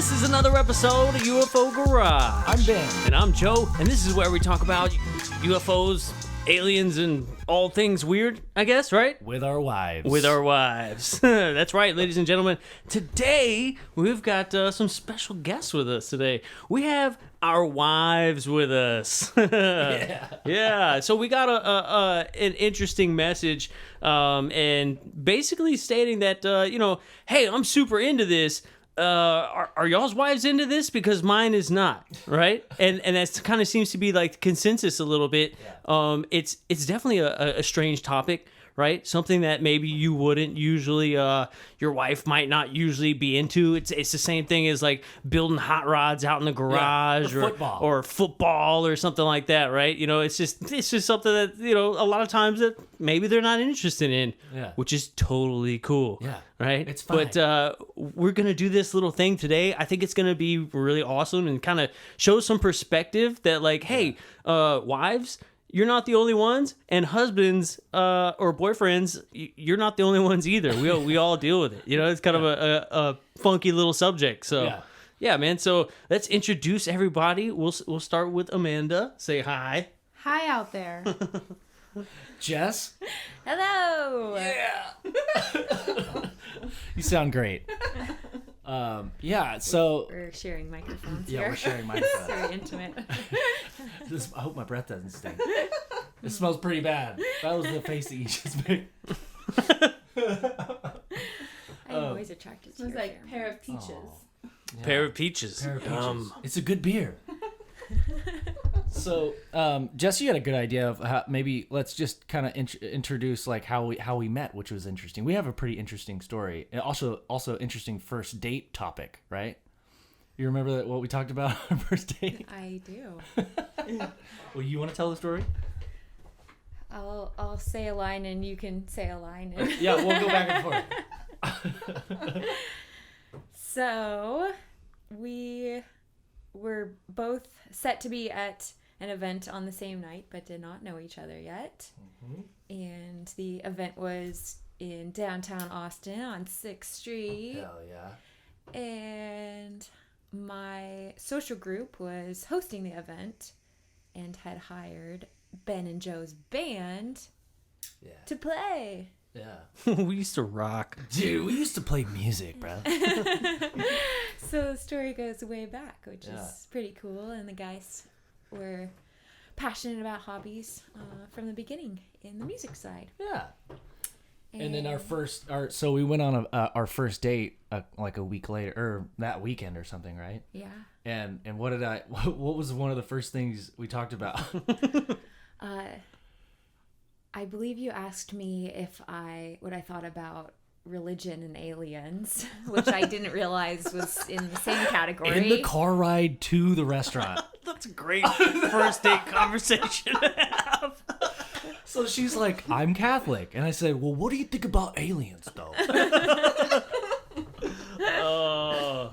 This is another episode of UFO Garage. I'm Ben. And I'm Joe, and this is where we talk about UFOs, aliens, and all things weird, I guess, right? With our wives. With our wives. That's right, ladies and gentlemen. Today, we've got some special guests with us today. We have our wives with us. Yeah. So we got an interesting message, and basically stating that, hey, I'm super into this. Are y'all's wives into this? Because mine is not, right? And that kind of seems to be like consensus a little bit. Yeah. It's definitely a strange topic, right? Something that maybe you wouldn't usually, your wife might not usually be into. It's the same thing as like building hot rods out in the garage, or football or something like that, right? You know, it's just something that, a lot of times that maybe they're not interested in, which is totally cool. Yeah. Right? It's fine. But we're going to do this little thing today. I think it's going to be really awesome and kind of show some perspective that like, hey, wives, you're not the only ones, and husbands or boyfriends, you're not the only ones either. We all deal with it. It's kind of a funky little subject. So yeah, man. So let's introduce everybody. We'll start with Amanda. Say hi. Hi out there. Jess? Hello. Yeah. You sound great. So... We're sharing microphones Yeah, here. we're sharing microphones. Very intimate. I hope my breath doesn't stink. It smells pretty bad. That was the face that you just made. I'm always attracted to It was your like hair. pair of peaches. Yeah. Pair of peaches. It's a good beer. So, Jess, you had a good idea of how, maybe let's just kind of introduce like how we met, which was interesting. We have a pretty interesting story, and also interesting first date topic, right? You remember what we talked about on our first date? I do. Well, you want to tell the story? I'll say a line and you can say a line. And... Yeah, we'll go back and forth. So, we were both set to be at an event on the same night, but did not know each other yet. Mm-hmm. And the event was in downtown Austin on 6th Street. Hell yeah. And my social group was hosting the event and had hired Ben and Joe's band to play. Yeah. We used to rock. Dude, we used to play music, bro. So the story goes way back, which is pretty cool. And the guys were passionate about hobbies from the beginning in the music side. Yeah. And then so we went on our first date like a week later, or that weekend or something, right? Yeah. And what was one of the first things we talked about? I believe you asked me what I thought about religion and aliens, which I didn't realize was in the same category. In the car ride to the restaurant. That's a great first date conversation to have. So she's like, I'm Catholic. And I said, well, what do you think about aliens, though?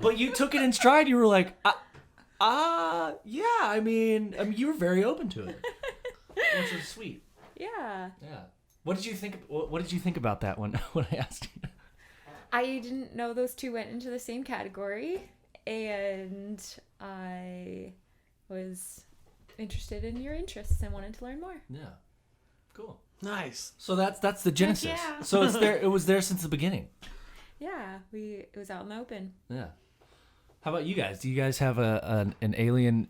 But you took it in stride. You were like, yeah, I mean, you were very open to it. Which was sweet. Yeah. Yeah. What did you think about that when I asked you? I didn't know those two went into the same category, and I was interested in your interests and wanted to learn more. Yeah. Cool. Nice. So that's the genesis. Yeah. So it was there since the beginning. Yeah, it was out in the open. Yeah. How about you guys? Do you guys have an alien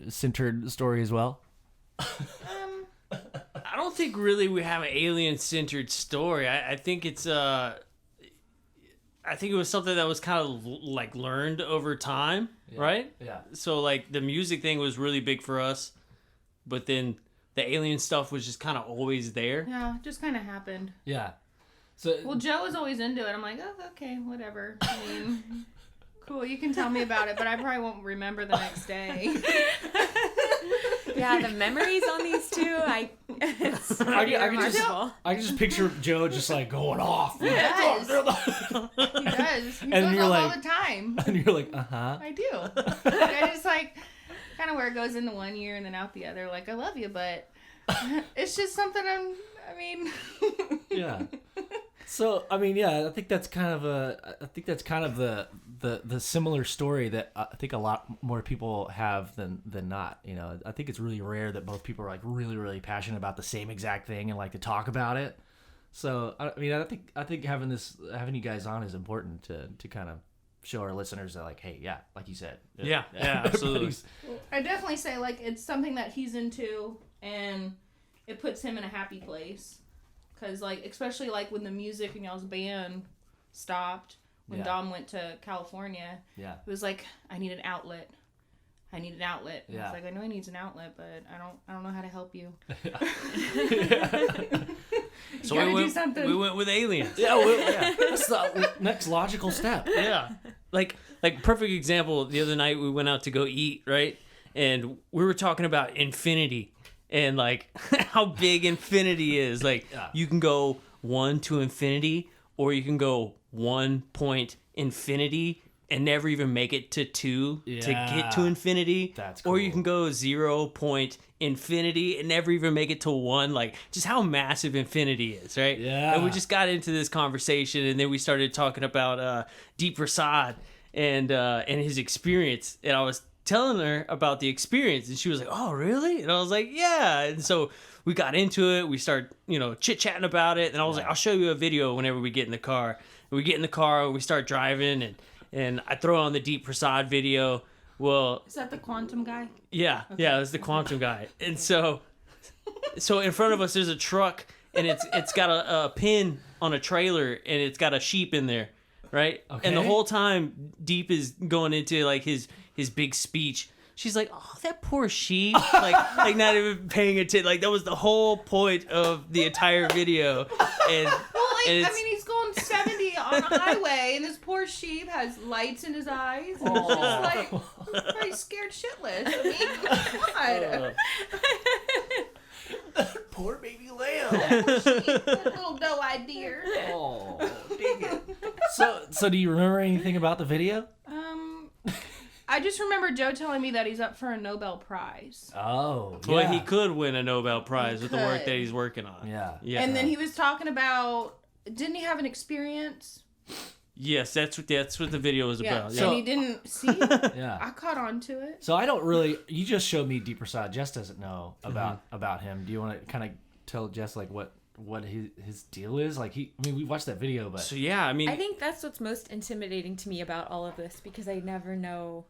centered story as well? I don't think really we have an alien-centered story. I think it's I think it was something that was kind of like learned over time, right? Yeah. So like the music thing was really big for us, but then the alien stuff was just kind of always there. Yeah, just kind of happened. Yeah. So Well, Joe was always into it. I'm like, oh, okay, whatever. I mean, cool, you can tell me about it, but I probably won't remember the next day. Yeah, the memories on these two, it's pretty remarkable. I can just picture Joe just like going off. He does. He does. He And goes you're off like- all the time. And you're like, uh-huh. I do. I just like kind of where it goes into one ear and then out the other. Like, I love you, but it's just something Yeah. So I mean, yeah, I think that's kind of the the similar story that I think a lot more people have than not. You know, I think it's really rare that both people are like really, really passionate about the same exact thing and like to talk about it. So I mean, I think having you guys on is important to kind of show our listeners that, like, hey, yeah, like you said, Yeah, absolutely. I definitely say, like, it's something that he's into, and it puts him in a happy place. Because, like, especially, like, when the music in y'all's band stopped, when Dom went to California, it was like, I need an outlet. And I was like, I know he needs an outlet, but I don't know how to help you. So we went with aliens. That's the next logical step. Yeah. Like perfect example, the other night we went out to go eat, right? And we were talking about infinity and like how big infinity is. Like you can go 1 to infinity, or you can go 1 point infinity and never even make it to 2 to get to infinity. That's cool. Or you can go 0 point infinity and never even make it to 1. Like, just how massive infinity is, right? Yeah. And we just got into this conversation, and then we started talking about Deep Prasad and his experience. And I was telling her about the experience, and she was like, "Oh, really?" And I was like, "Yeah." And so we got into it. We started, chit-chatting about it. And I was like, "I'll show you a video whenever we get in the car." And we get in the car, we start driving, and I throw on the Deep Prasad video. Well, is that the quantum guy? Yeah, okay. Yeah, it's the quantum guy. And so in front of us there's a truck, and it's got a pin on a trailer, and it's got a sheep in there, right? Okay. And the whole time Deep is going into like his big speech. She's like, "Oh, that poor sheep," like not even paying attention. Like that was the whole point of the entire video. And he's going 70 on a highway, and this poor sheep has lights in his eyes. And it's just like, probably scared shitless. I mean, God. Poor baby lamb. That little doe-eyed deer. Oh, dang it. So do you remember anything about the video? I just remember Joe telling me that he's up for a Nobel Prize. Oh, yeah. Well, he could win a Nobel Prize with the work that he's working on. Yeah. And then he was talking about, didn't he have an experience? Yes, that's what the video was about. So, and he didn't see. Yeah. I caught on to it. So I don't really. You just showed me Deep Prasad. Jess doesn't know about him. Do you want to kind of tell Jess like what his deal is? Like we watched that video, but so yeah, I mean, I think that's what's most intimidating to me about all of this, because I never know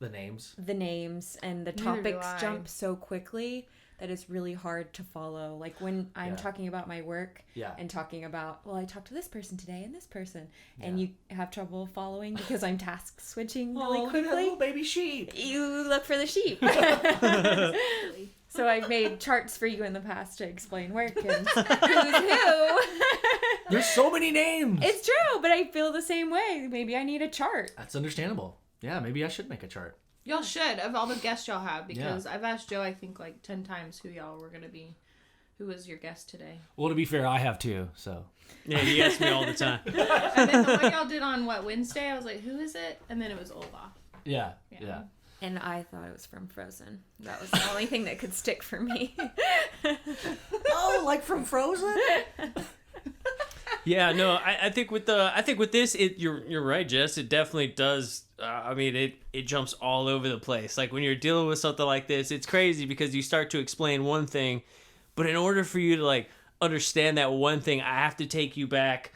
the names and the topics jump so quickly that it's really hard to follow. Like when I'm talking about my work and talking about, well, I talked to this person today and this person, and you have trouble following because I'm task switching really quickly. Look at that little baby sheep. You look for the sheep. So I've made charts for you in the past to explain work and who's who. There's so many names. It's true, but I feel the same way. Maybe I need a chart. That's understandable. Yeah, maybe I should make a chart. Y'all should, of all the guests y'all have, because I've asked Joe, I think, like 10 times who y'all were going to be. Who was your guest today? Well, to be fair, I have too, so. Yeah, he asks me all the time. And then the one y'all did on, Wednesday? I was like, who is it? And then it was Olaf. Yeah. And I thought it was from Frozen. That was the only thing that could stick for me. Oh, like from Frozen? Yeah, no, I think with this, you're right, Jess. It definitely does. I mean, it jumps all over the place. Like when you're dealing with something like this, it's crazy because you start to explain one thing, but in order for you to like understand that one thing, I have to take you back,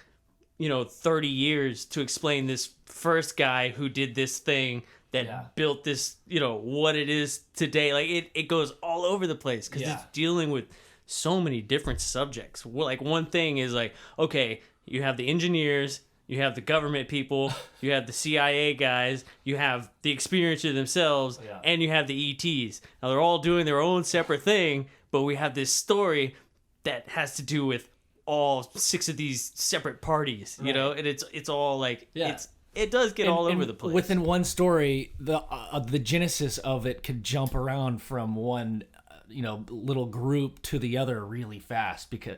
30 years to explain this first guy who did this thing that built this, what it is today. Like it goes all over the place because it's dealing with so many different subjects. Well, like one thing is like, okay, you have the engineers, you have the government people, you have the CIA guys, you have the experiencer themselves, and you have the ETs. Now they're all doing their own separate thing, but we have this story that has to do with all 6 of these separate parties, and it's all like it does get all over the place. Within one story, the genesis of it could jump around from one little group to the other really fast because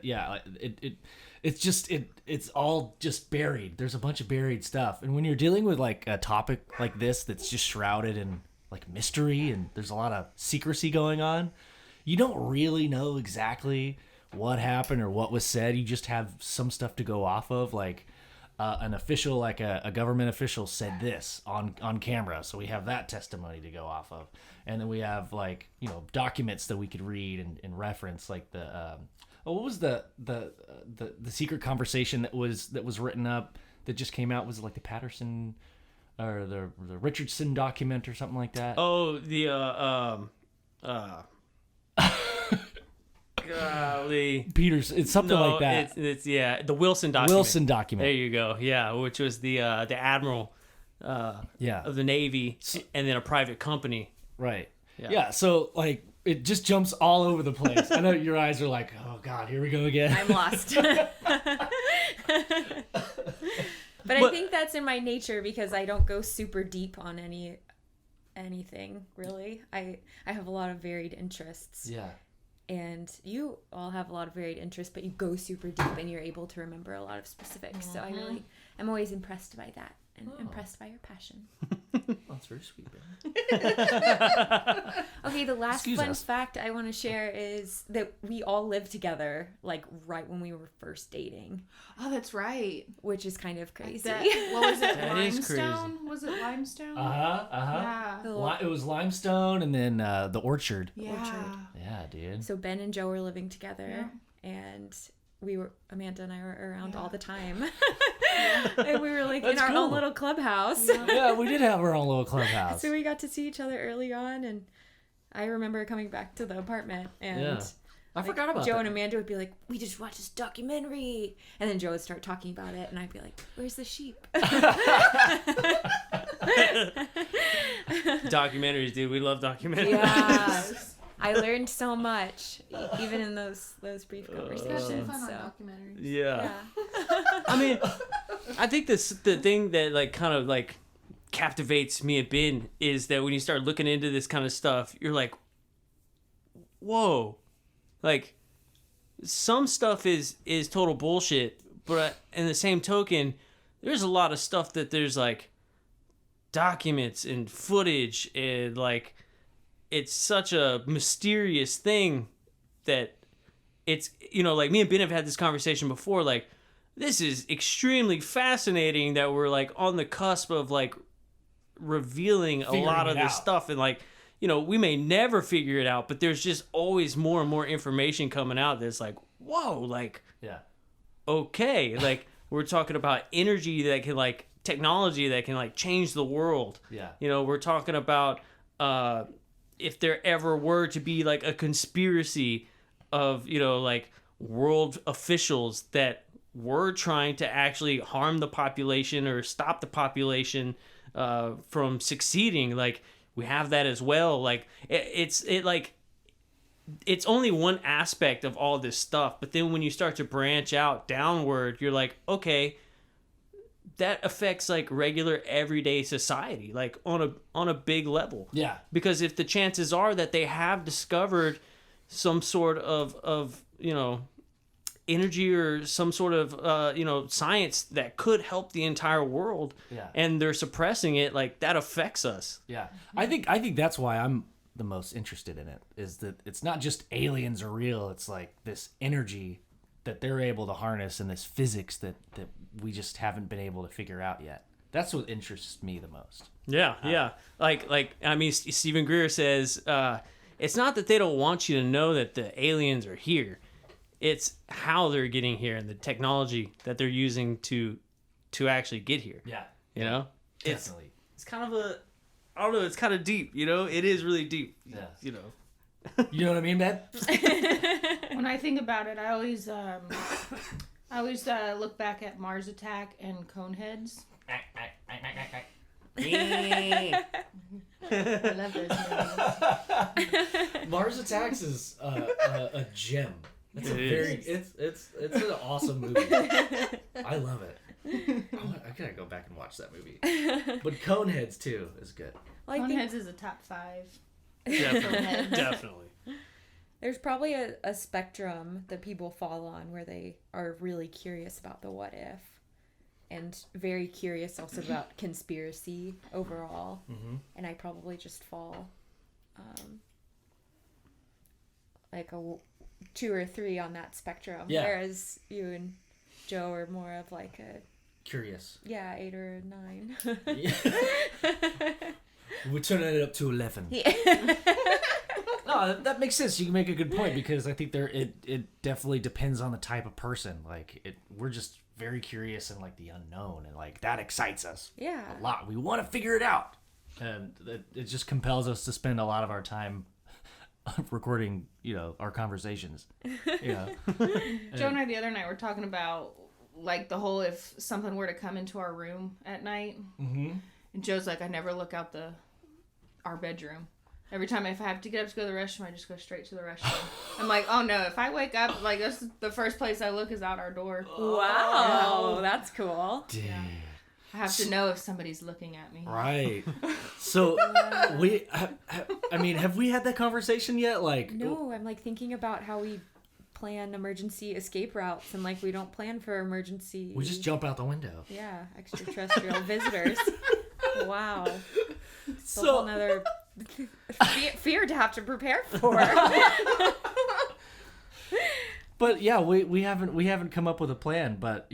it's all just buried. There's a bunch of buried stuff, and when you're dealing with like a topic like this that's just shrouded in like mystery and there's a lot of secrecy going on, you don't really know exactly what happened or what was said. You just have some stuff to go off of. Like an official, like a government official, said this on camera, so we have that testimony to go off of, and then we have like documents that we could read and reference, like the what was the secret conversation that was written up that just came out? Was it like the Patterson or the Richardson document or something like that? Oh, the golly. Peters, it's something like that. It's the Wilson document. Wilson document. There you go. Yeah, which was the admiral of the Navy, and then a private company. Right. Yeah. Yeah. So like it just jumps all over the place. I know your eyes are like, oh God, here we go again. I'm lost. But I think that's in my nature because I don't go super deep on anything really. I have a lot of varied interests. Yeah. And you all have a lot of varied interests, but you go super deep and you're able to remember a lot of specifics. So I really am always impressed by that and impressed by your passion. That's very sweet, baby. Okay, the last Excuse fun us. fact I want to share is that we all lived together like right when we were first dating, Oh, that's right. which is kind of crazy. What was it? That is crazy. Limestone? Was it Limestone? Yeah. Yeah. It was Limestone and then the Orchard. Yeah. Yeah, dude. So Ben and Joe were living together, and Amanda and I were around all the time. And we were like in That's our cool. own little clubhouse. Yeah, we did have our own little clubhouse. So we got to see each other early on, and I remember coming back to the apartment, and Yeah. I forgot about Joe that. and Amanda would be like, "We just watched this documentary," and then Joe would start talking about it, and I'd be like, "Where's the sheep?" Documentaries, dude. We love documentaries. Yeah, I learned so much, even in those brief Got some conversations. fun on So documentaries. Yeah. yeah, I mean, I think the thing that like kind of like captivates me a bit is that when you start looking into this kind of stuff, you're like, whoa, like some stuff is total bullshit, but in the same token, there's a lot of stuff that there's like documents and footage, and like it's such a mysterious thing that it's, like me and Ben have had this conversation before, like this is extremely fascinating that we're like on the cusp of like revealing a lot of it this out. stuff, and like we may never figure it out, but there's just always more and more information coming out that's like, whoa, like Yeah. okay, like we're talking about energy that can like technology that can like change the world. Yeah. We're talking about if there ever were to be like a conspiracy of like world officials that were trying to actually harm the population or stop the population from succeeding, like we have that as well. Like it's only one aspect of all this stuff, but then when you start to branch out downward, you're like, okay, that affects like regular everyday society, like on a big level. Yeah. Because if the chances are that they have discovered some sort of energy or some sort of science that could help the entire world, Yeah. and they're suppressing it, like that affects us. Yeah. I think that's why I'm the most interested in it, is that it's not just aliens are real, it's like this energy that they're able to harness and this physics that we just haven't been able to figure out yet. That's what interests me the most. Yeah, yeah. Like I mean, Stephen Greer says it's not that they don't want you to know that the aliens are here. It's how they're getting here and the technology that they're using to actually get here. Yeah. It's Definitely. it's kind of I don't know, it's kind of deep, It is really deep. Yeah. You know. You know what I mean, Ben? When I think about it, I always look back at Mars Attack and Coneheads. I love those movies. Mars Attacks is a gem. It's It a is. very it's an awesome movie. I love it. I gotta go back and watch that movie. But Coneheads too is good. well, I think Coneheads is a top 5. Definitely. Definitely. there's probably a spectrum that people fall on where they are really curious about the what if, and very curious also about conspiracy overall. Mm-hmm. And I probably just fall like a 2 or 3 on that spectrum. Yeah. Whereas you and Joe are more of like a curious. Yeah, 8 or 9. We're turning it up to 11. Yeah. No, that makes sense. You can make a good point because I think it definitely depends on the type of person. Like we're just very curious and like the unknown, and like that excites us Yeah. a lot. We want to figure it out, and it just compels us to spend a lot of our time recording, our conversations. Joe and I the other night were talking about like the whole if something were to come into our room at night, and Joe's like, I never look out our bedroom. Every time if I have to get up to go to the restroom, I just go straight to the restroom. I'm like, oh no, if I wake up, like that's the first place I look is out our door. Wow, that's cool. Yeah. I have to know if somebody's looking at me. Right. So have we had that conversation yet? Like, No, I'm like thinking about how we plan emergency escape routes, and like we don't plan for emergency. we just jump out the window. Yeah, extraterrestrial visitors. Wow. It's a So- whole nother fear to have to prepare for. But yeah, we haven't come up with a plan. But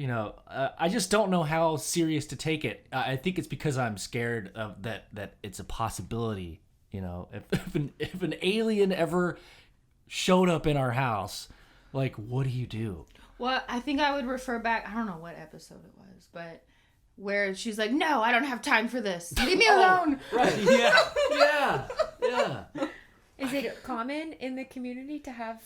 I just don't know how serious to take it. I think it's because I'm scared of that it's a possibility. If an alien ever showed up in our house, like, what do you do? Well, I think I would refer back. I don't know what episode it was, but where she's like, "No, I don't have time for this. Leave me alone." Right? Yeah. Is it common in the community to have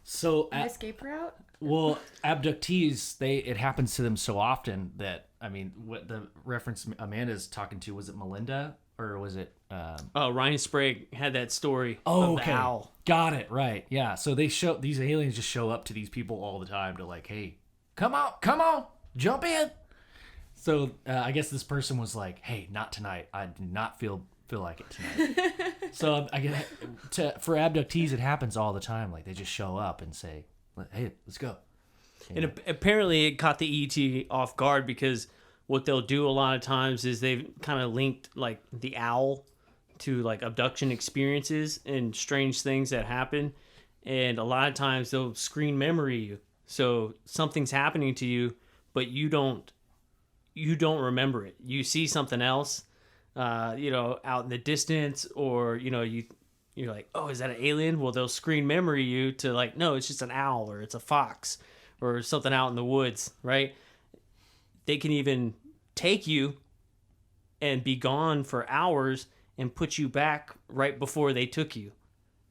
So an escape route? well, abductees, it happens to them so often that what the reference Amanda's talking to, was it Melinda or was it? Ryan Sprague had that story Oh, of the owl. Got it. Right. Yeah. So these aliens just show up to these people all the time to like, hey, come on, jump in. So I guess this person was like, hey, not tonight. I do not feel like it tonight. So I get for abductees, it happens all the time. Like they just show up and say, hey, let's go. And apparently it caught the ET off guard because what they'll do a lot of times is they've kind of linked like the owl to like abduction experiences and strange things that happen. And a lot of times they'll screen memory you. So something's happening to you, but you don't remember it. You see something else, out in the distance, or, you're like, oh, is that an alien? Well, they'll screen memory you to like, no, it's just an owl or it's a fox or something out in the woods, right? They can even take you and be gone for hours and put you back right before they took you.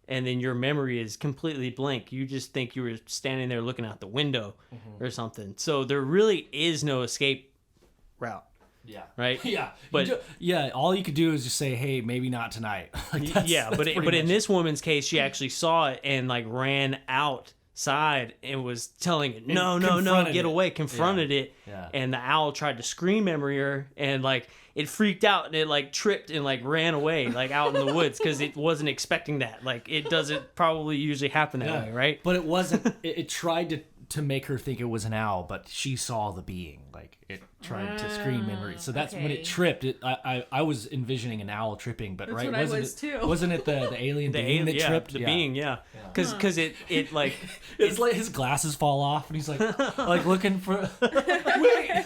And then your memory is completely blank. You just think you were standing there looking out the window or something. So there really is no escape route. Yeah. Right? Yeah. But all you could do is just say, hey, maybe not tonight. but in this woman's case, she actually saw it and like ran outside and was telling it, no, get away, confronted it. Yeah. And the owl tried to screen memory her, and like it freaked out and it like tripped and like ran away like out in the woods because it wasn't expecting that. Like it doesn't probably usually happen that way, right? But it wasn't. It tried to make her think it was an owl, but she saw the being. Like it tried to screen memory. So that's when okay. it tripped. I was envisioning an owl tripping, but That's right, what I wasn't was it, too. Wasn't it the alien being that tripped? The being, because it like It's like his glasses fall off, and he's like looking for. Wait.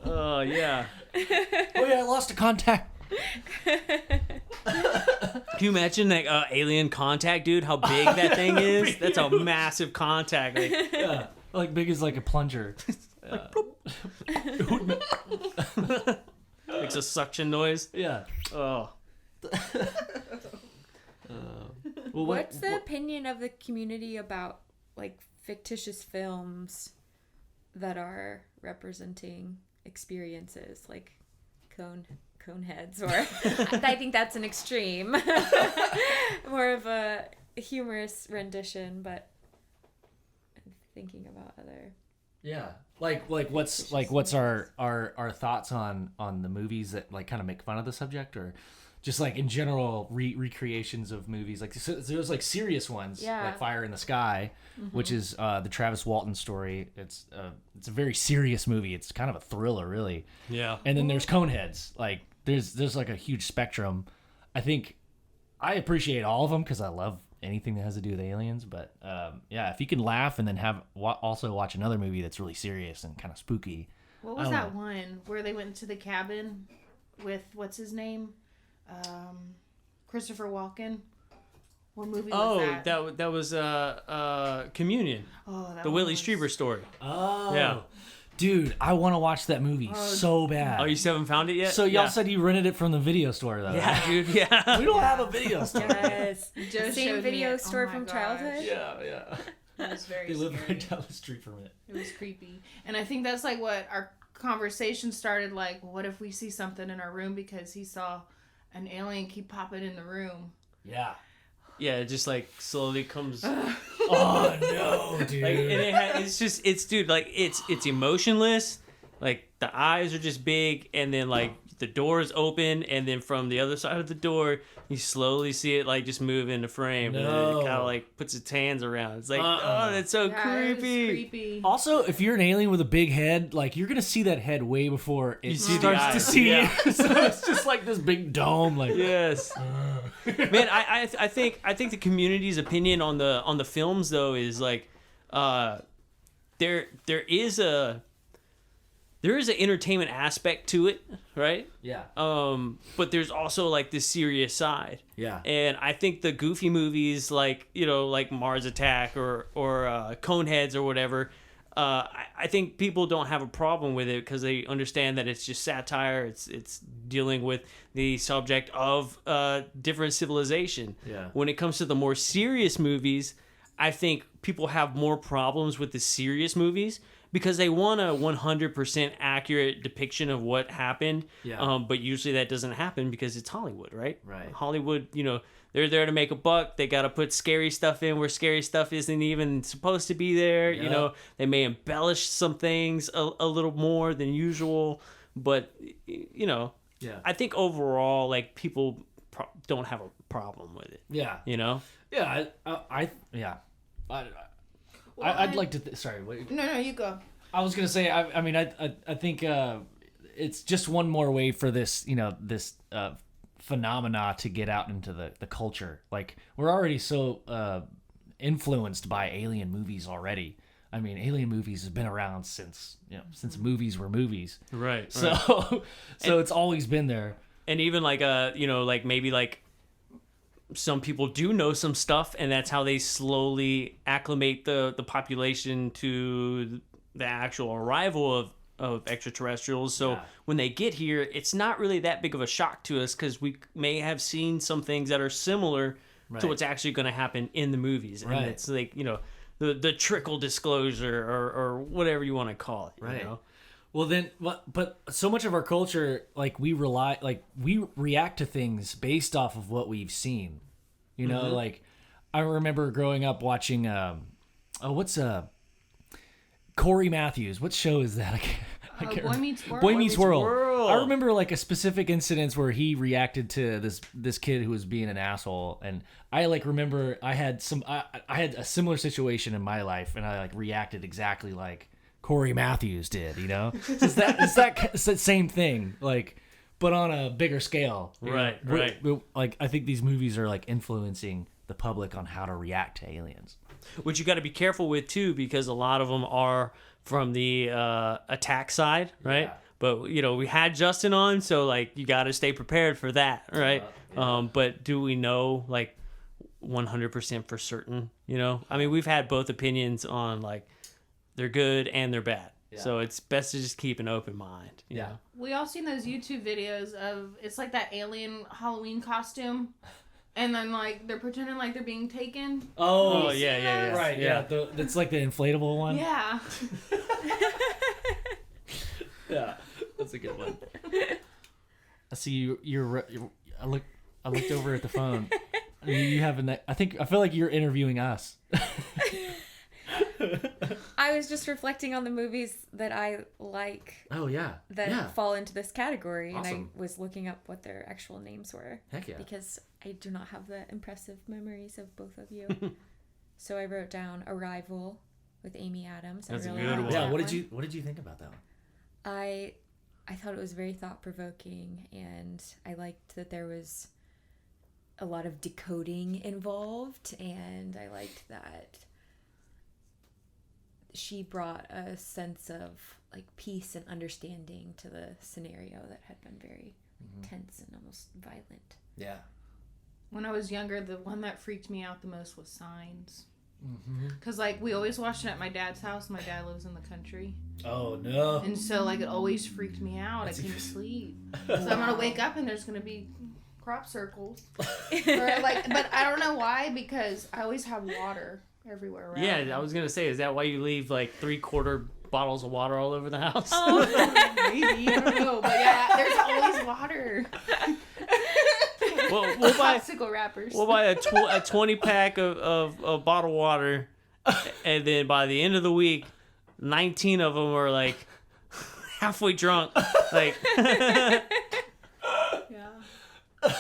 oh yeah. Wait, I lost a contact. Can you imagine that alien contact, dude? How big that thing is? That's a massive contact. Like, Yeah, like big as like a plunger. makes a suction noise. Yeah. Oh, Well, What's the opinion of the community about like fictitious films that are representing experiences like cone heads, or I think that's an extreme. More of a humorous rendition, but I'm thinking about other. Yeah. What's our thoughts on the movies that like kind of make fun of the subject, or just like in general recreations of movies? Like so there's like serious ones, Yeah. like Fire in the Sky, which is the Travis Walton story. It's a very serious movie. It's kind of a thriller, really. yeah. And then there's Coneheads. Like there's like a huge spectrum. I think I appreciate all of them because I love anything that has to do with aliens. But yeah, if you can laugh and then also watch another movie that's really serious and kind of spooky. What was that one where they went to the cabin with what's his name, Christopher Walken? What movie was that? that was Communion. Oh, that the Whitley Strieber story. Oh, yeah. Dude, I want to watch that movie so bad. Oh, you still haven't found it yet? So y'all said you rented it from the video store, though. Yeah, dude. Yeah. We don't have a video store. Yes. Just Same showed video me. store Oh my from gosh. childhood. Yeah. It was very They live scary. right down the street from it. It was creepy. And I think that's like what our conversation started, like, what if we see something in our room because he saw an alien keep popping in the room? Yeah. Yeah, it just like slowly comes. Oh no, dude. Like, and it's dude, like it's emotionless. Like the eyes are just big, and then like the door's open, and then from the other side of the door, you slowly see it like just move into frame, and then it kind of like puts its hands around. It's like, oh, that's so Yeah, it was creepy. creepy. Also, if you're an alien with a big head, like you're gonna see that head way before it see the starts to eyes, see yeah. it. So it's just like this big dome, like Yes, man. I think the community's opinion on the films though is like, there is an entertainment aspect to it, right? yeah, But there's also like this serious side. yeah, And I think the goofy movies like, like Mars Attack or Coneheads or whatever, I think people don't have a problem with it because they understand that it's just satire. It's dealing with the subject of different civilization. Yeah. When it comes to the more serious movies, I think people have more problems with the serious movies because they want a 100% accurate depiction of what happened. Yeah. But usually that doesn't happen because it's Hollywood, right? Right. Hollywood, they're there to make a buck. They got to put scary stuff in where scary stuff isn't even supposed to be there. Yep. They may embellish some things a little more than usual. But, yeah, I think overall, like, people don't have a problem with it. yeah, Yeah. I'd like to. Sorry, wait. No, you go. I was gonna say. I mean, I think it's just one more way for this, this phenomena to get out into the culture. Like we're already so influenced by alien movies already. I mean, alien movies have been around since movies were movies. Right. So it's always been there. And even like like maybe like some people do know some stuff, and that's how they slowly acclimate the population to the actual arrival of extraterrestrials. So Yeah. when they get here, it's not really that big of a shock to us because we may have seen some things that are similar Right. to what's actually going to happen in the movies. And Right. it's like, the trickle disclosure or whatever you want to call it. Right. Well, then, but so much of our culture, like we react to things based off of what we've seen. Like I remember growing up watching, Corey Matthews. What show is that? I can't Boy remember. Meets World. Boy Meets World. World. I remember like a specific incident where he reacted to this kid who was being an asshole, and I remember I had a similar situation in my life, and I reacted exactly like Corey Matthews did. So it's that same thing, but on a bigger scale. Right. I think these movies are influencing the public on how to react to aliens. Which you got to be careful with too, because a lot of them are from the attack side, right? Yeah. But we had Justin on, so you got to stay prepared for that, right? But do we know 100% for certain? I mean, we've had both opinions on they're good and they're bad, so it's best to just keep an open mind. You know? We all seen those YouTube videos of it's like that alien Halloween costume. And then, they're pretending like they're being taken. Oh, You yeah, see yeah, those? yeah. Right, yeah. It's like the inflatable one. Yeah. Yeah, that's a good one. I see you're I looked over at the phone. You have I feel like you're interviewing us. I was just reflecting on the movies that I like Oh yeah. that fall into this category, and Awesome. I was looking up what their actual names were. Heck yeah. Because I do not have the impressive memories of both of you. So I wrote down Arrival with Amy Adams. That's a I really good liked one. Yeah. that What did you think about that one? I thought it was very thought provoking, and I liked that there was a lot of decoding involved, and I liked that she brought a sense of like peace and understanding to the scenario that had been very tense and almost violent. Yeah. When I was younger, the one that freaked me out the most was Signs. Because, like, we always watched it at my dad's house. My dad lives in the country. Oh, no. And so, like, it always freaked me out. I couldn't sleep. So I'm going to wake up and there's going to be crop circles. Or, like, but I don't know why, because I always have water everywhere around. Yeah, I was gonna say, is that why you leave like 3/4 bottles of water all over the house? Maybe. I don't know. But yeah, there's always water. Well, we'll buy Popsicle wrappers. a 20-pack of bottled water, and then by the end of the week, 19 of them are like halfway drunk. Like, Yeah.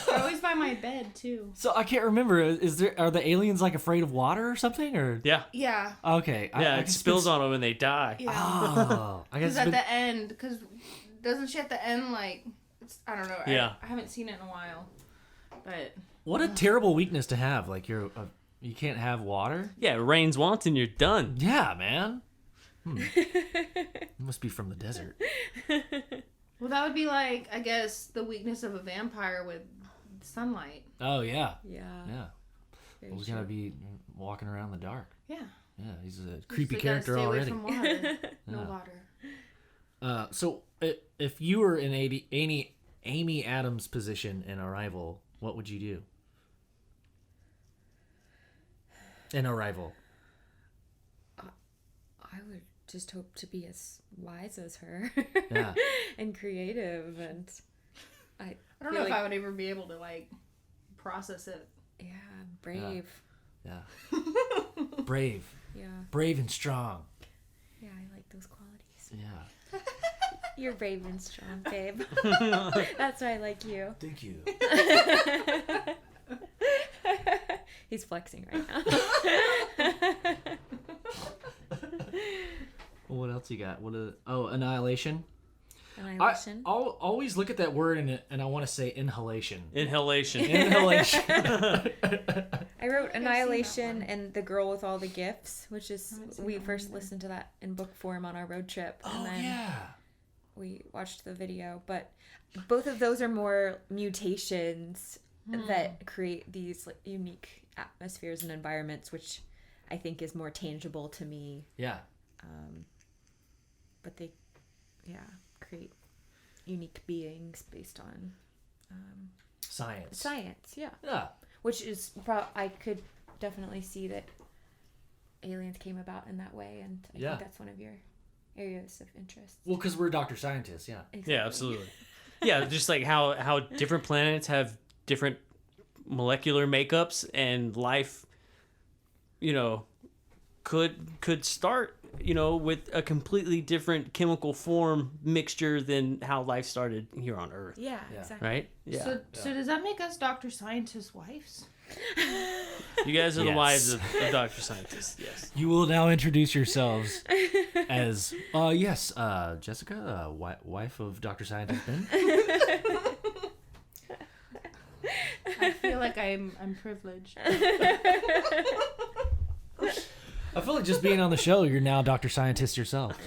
They're always by my bed too. So I can't remember. Are the aliens like afraid of water or something? Or yeah, Yeah. okay, yeah, I it spills on them and they die. Yeah. Oh, I guess Because at the end, because doesn't she at the end like I don't know. Yeah. I haven't seen it in a while, but what a terrible weakness to have. Like you can't have water. Yeah, it rains once and you're done. Yeah, man. It must be from the desert. well, that would be like I guess the weakness of a vampire with sunlight. Oh yeah, Yeah. yeah. Very He's true. gonna be walking around in the dark. Yeah. Yeah, he's a creepy So you gotta character stay already. Away from water. No Yeah. water. So if you were in Amy Adams' position in Arrival, what would you do? In Arrival. I would just hope to be as wise as her. Yeah. And creative, and I I don't feel know if like- I would ever be able to like process it. Yeah, brave. Yeah. Brave. Yeah. Brave and strong. Yeah, I like those qualities. Yeah. You're brave and strong, babe. That's why I like you. Thank you. He's flexing right now. What else you got? Annihilation. Annihilation. I'll always look at that word and I want to say inhalation. Inhalation. Inhalation. I wrote I've seen Annihilation that and The Girl with All the Gifts, which is haven't seen we that one first either. listened to that in book form on our road trip, and Oh then yeah. we watched the video. But both of those are more mutations that create these like, unique atmospheres and environments, which I think is more tangible to me. Yeah. But they, create unique beings based on Science. science. Yeah. Yeah. Which is, I could definitely see that aliens came about in that way, and I Yeah. think that's one of your areas of interest. Well, because we're Dr. Scientists, yeah. Exactly. Yeah, absolutely. Yeah, just like how different planets have different molecular makeups, and life, could start, with a completely different chemical form mixture than how life started here on Earth. Yeah, Yeah. exactly. Right? Yeah. So does that make us Dr. Scientist wives? You guys are the Yes. wives of Dr. Scientist. Yes. You will now introduce yourselves as, yes, Jessica, wife of Dr. Scientist Ben. I feel like I'm privileged. I feel like just being on the show, you're now Dr. Scientist yourself.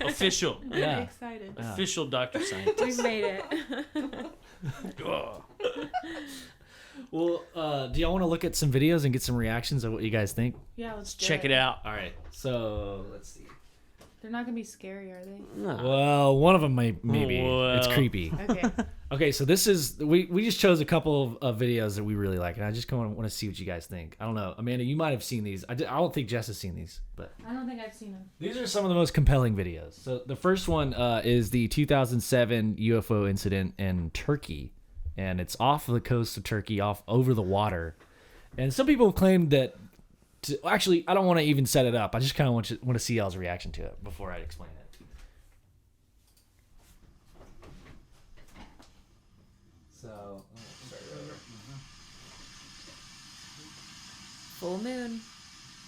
Official. I'm Yeah. excited. Official Dr. Scientist. We've made it. Oh. Well, do y'all want to look at some videos and get some reactions of what you guys think? Yeah, let's do Check it out. All right. So, let's see. They're not gonna be scary, are they? No. Well, one of them maybe. It's Well. creepy. Okay. Okay, so this is we just chose a couple of videos that we really like, and I just kind of want to see what you guys think. I don't know, Amanda, you might have seen these. I don't think Jess has seen these, but I don't think I've seen them. these are some of the most compelling videos. So the first one is the 2007 UFO incident in Turkey, and it's off the coast of Turkey, off over the water. And some people claim that. Actually, I don't want to even set it up. I just kind of want to see y'all's reaction to it before I explain it. So, Full moon.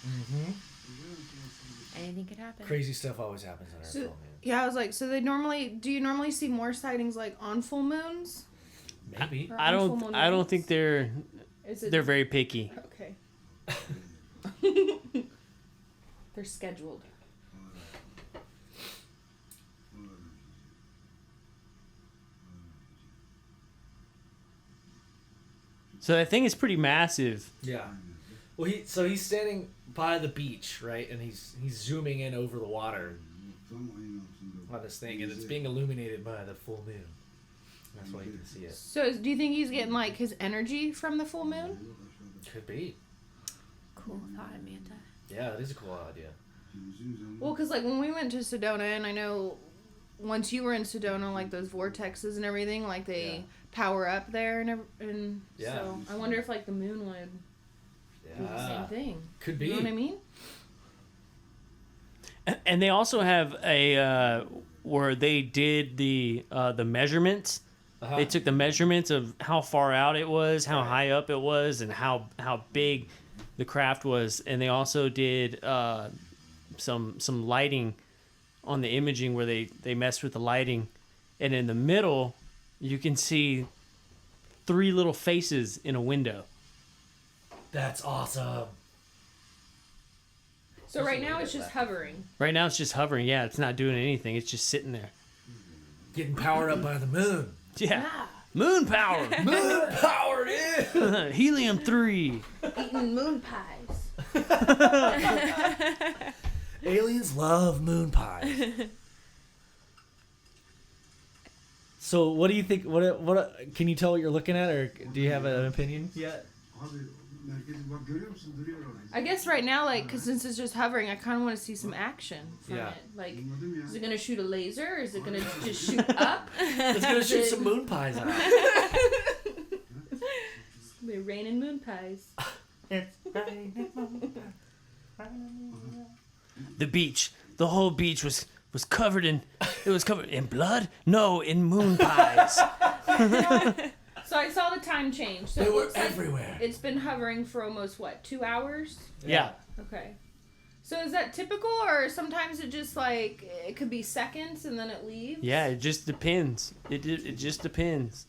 mm-hmm. Anything could happen. Crazy stuff always happens on our So, film, man. yeah, I was like, so do you normally see more sightings like on full moons? Maybe. I on full don't. moon I don't nights? think they're Is it? they're very picky. Okay. They're scheduled. So that thing is pretty massive. Yeah. Well, he's standing by the beach, right, and he's zooming in over the water on this thing, and it's being illuminated by the full moon. That's why you can see it. So, do you think he's getting like his energy from the full moon? Could be. Cool thought, Amanda. Yeah, it is a cool idea. Well, because like when we went to Sedona, and I know once you were in Sedona, like those vortexes and everything, like they power up there, and Yeah. so I wonder if like the moon would do the same thing. Could be. You know what I mean? And they also have a where they did the measurements. Uh-huh. They took the measurements of how far out it was, how high up it was, and how big the craft was. And they also did some lighting on the imaging where they messed with the lighting. And in the middle, you can see 3 little faces in a window. That's awesome. So right now it's just hovering. Right now it's just hovering. Yeah, it's not doing anything. It's just sitting there. Getting powered up by the moon. Yeah. Moon power. Moon powered in. Helium-3. Eating moon pies. Aliens love moon pies. So, what do you think? What can you tell what you're looking at, or do you have an opinion yet? I guess right now, like, cause since it's just hovering, I kind of want to see some action from Yeah. it. Like, is it gonna shoot a laser? Or is it gonna just shoot up? It's gonna shoot some moon pies out. We're raining moon pies. The beach. The whole beach was covered in. It was covered in blood. No, in moon pies. So I saw the time change. So They it were looks like everywhere. it's been hovering for almost 2 hours? Yeah. Okay. So is that typical, or sometimes it just like it could be seconds and then it leaves? Yeah. It just depends. It just depends.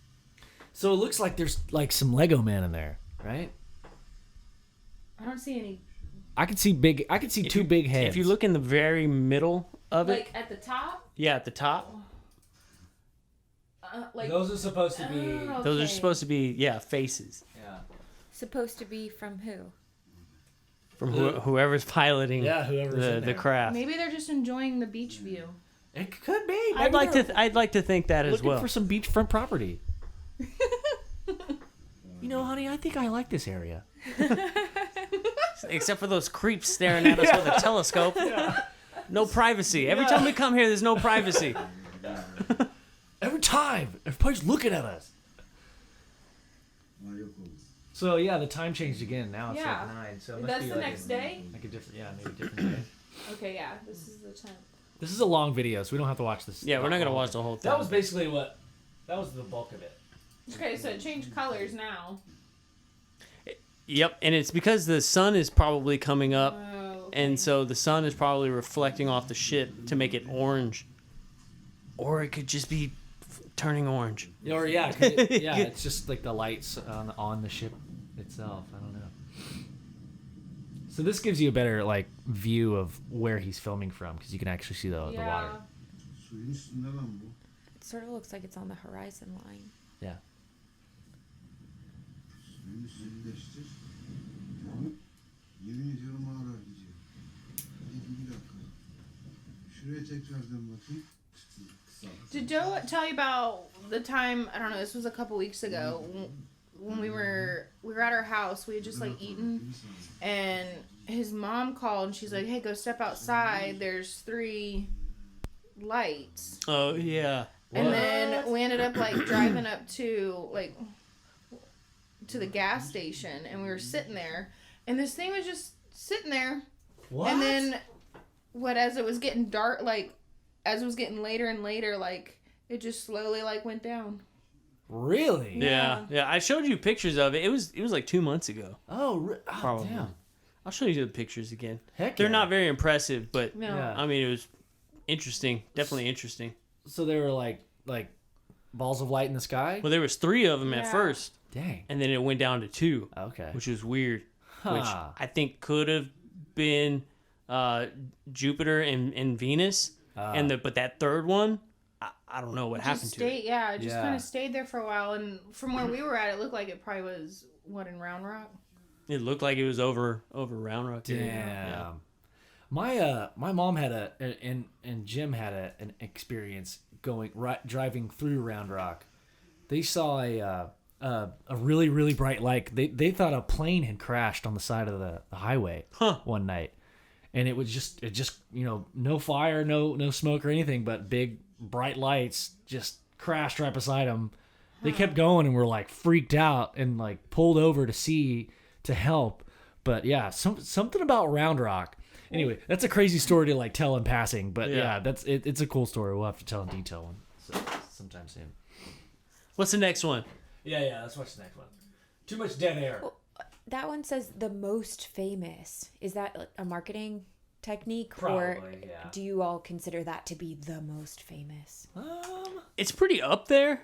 So it looks like there's like some Lego Man in there, right? I don't see any. I could see two big heads. If you look in the very middle of it, Like at the top? yeah, at the top, Like those are supposed to be. Oh, those are okay. supposed to be faces Yeah. Supposed to be from who? from whoever's piloting Yeah, whoever's in the there. craft. Maybe they're just enjoying the beach view. It could be. I'd like to think that as looking well. for some beachfront property. You know, honey, I think I like this area. Except for those creeps staring at us with a telescope. No privacy. Every time we come here, there's no privacy. Every time, everybody's looking at us. So yeah, the time changed again. Now it's Yeah. like 9. So it must That's be the like next day? Like a different, maybe a different day. Okay, yeah. This is the 10th. This is a long video, so we don't have to watch this. Yeah, we're not gonna watch the whole thing. That was basically that was the bulk of it. Okay, so it changed colors now. Yep, and it's because the sun is probably coming up, Oh, okay. and so the sun is probably reflecting off the ship to make it orange, or it could just be turning orange. Or yeah, 'cause it's just like the lights on the ship itself. I don't know. So this gives you a better like view of where he's filming from because you can actually see the water. It sort of looks like it's on the horizon line. Yeah. Did Joe tell you about the time? I don't know. This was a couple weeks ago when we were at our house. We had just like eaten, and his mom called and she's like, "Hey, go step outside. There's 3 lights." Oh yeah. And then we ended up like driving up to the gas station, and we were sitting there, and this thing was just sitting there. What? And then as it was getting dark, like as it was getting later and later, like it just slowly like went down. Really? Yeah, yeah. I showed you pictures of it. It was like 2 months ago. Oh, Probably. damn. I'll show you the pictures again. Heck They're yeah. not very impressive, but No. Yeah. I mean, it was interesting. Definitely interesting. So they were like balls of light in the sky. Well, there was 3 of them at Yeah. first, Dang. and then it went down to 2, Okay. which was weird. Which Huh. I think could have been Jupiter and Venus, but that third one, I don't know what happened to it. Yeah, it just Yeah. kind of stayed there for a while, and from where we were at, it looked like it probably was in Round Rock. It looked like it was over Round Rock. Damn. Yeah. My mom had and Jim had an experience driving through Round Rock. They saw a really really bright light. They thought a plane had crashed on the side of the highway one night, and it just no fire, no smoke or anything, but big bright lights just crashed right beside them. They kept going and were like freaked out and like pulled over to help. But yeah, something about Round Rock. Anyway, that's a crazy story to like tell in passing, but yeah, it's a cool story. We'll have to tell in detail sometime soon. What's the next one? Yeah, let's watch the next one. Too much dead air. That one says the most famous. Is that a marketing technique, Probably, or yeah. do you all consider that to be the most famous? It's pretty up there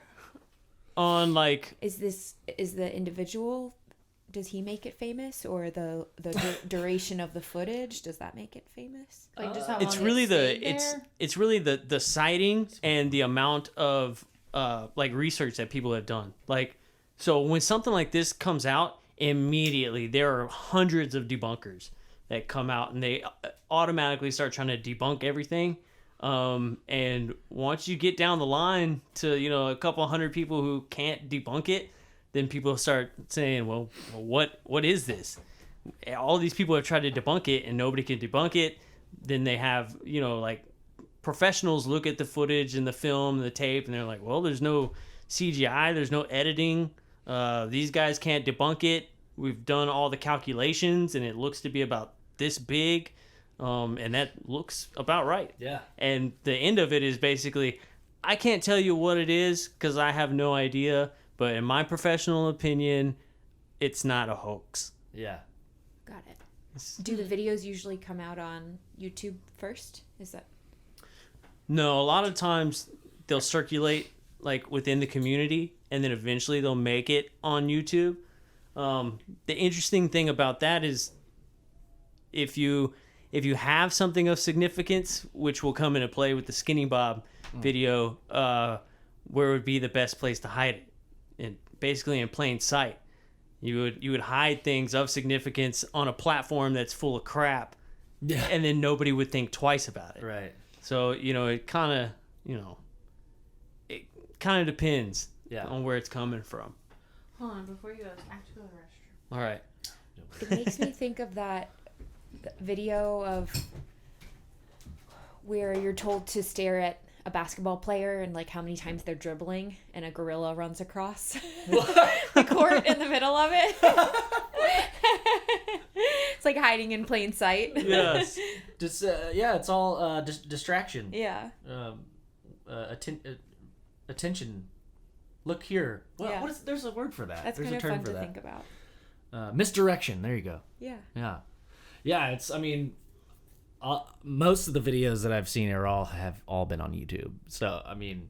on like Is the individual? Does he make it famous, or the duration of the footage? Does that make it famous? Like just how it's long really it stayed it's there? it's really the sighting and the amount of like research that people have done. Like, so when something like this comes out, immediately there are hundreds of debunkers that come out and they automatically start trying to debunk everything. And once you get down the line to a couple hundred people who can't debunk it, then people start saying, well what is this? All these people have tried to debunk it and nobody can debunk it. Then they have like professionals look at the footage and the film and the tape and they're like, well, there's no CGI, there's no editing, these guys can't debunk it. We've done all the calculations and it looks to be about this big, and that looks about right. Yeah. And the end of it is basically, I can't tell you what it is because I have no idea, but in my professional opinion, it's not a hoax. Yeah. Got it. Do the videos usually come out on YouTube first? Is that? No, a lot of times they'll circulate like within the community and then eventually they'll make it on YouTube. The interesting thing about that is if you have something of significance, which will come into play with the Skinny Bob video, where would be the best place to hide it? And basically in plain sight. You would hide things of significance on a platform that's full of crap, and then nobody would think twice about it. Right. So it kind of depends on where it's coming from. Hold on, before you go, I have to go to the restroom. All right. It makes me think of that video of where you're told to stare at a basketball player and like how many times they're dribbling and a gorilla runs across the court in the middle of it. It's like hiding in plain sight. Yes. Just it's all distraction. Yeah. Attention. Look here. Yeah. What is? There's a word for that. That's There's kind a of term fun for to that. think about. Misdirection. There you go. Yeah. Yeah. Yeah. It's. I mean, most of the videos that I've seen have all been on YouTube. So I mean,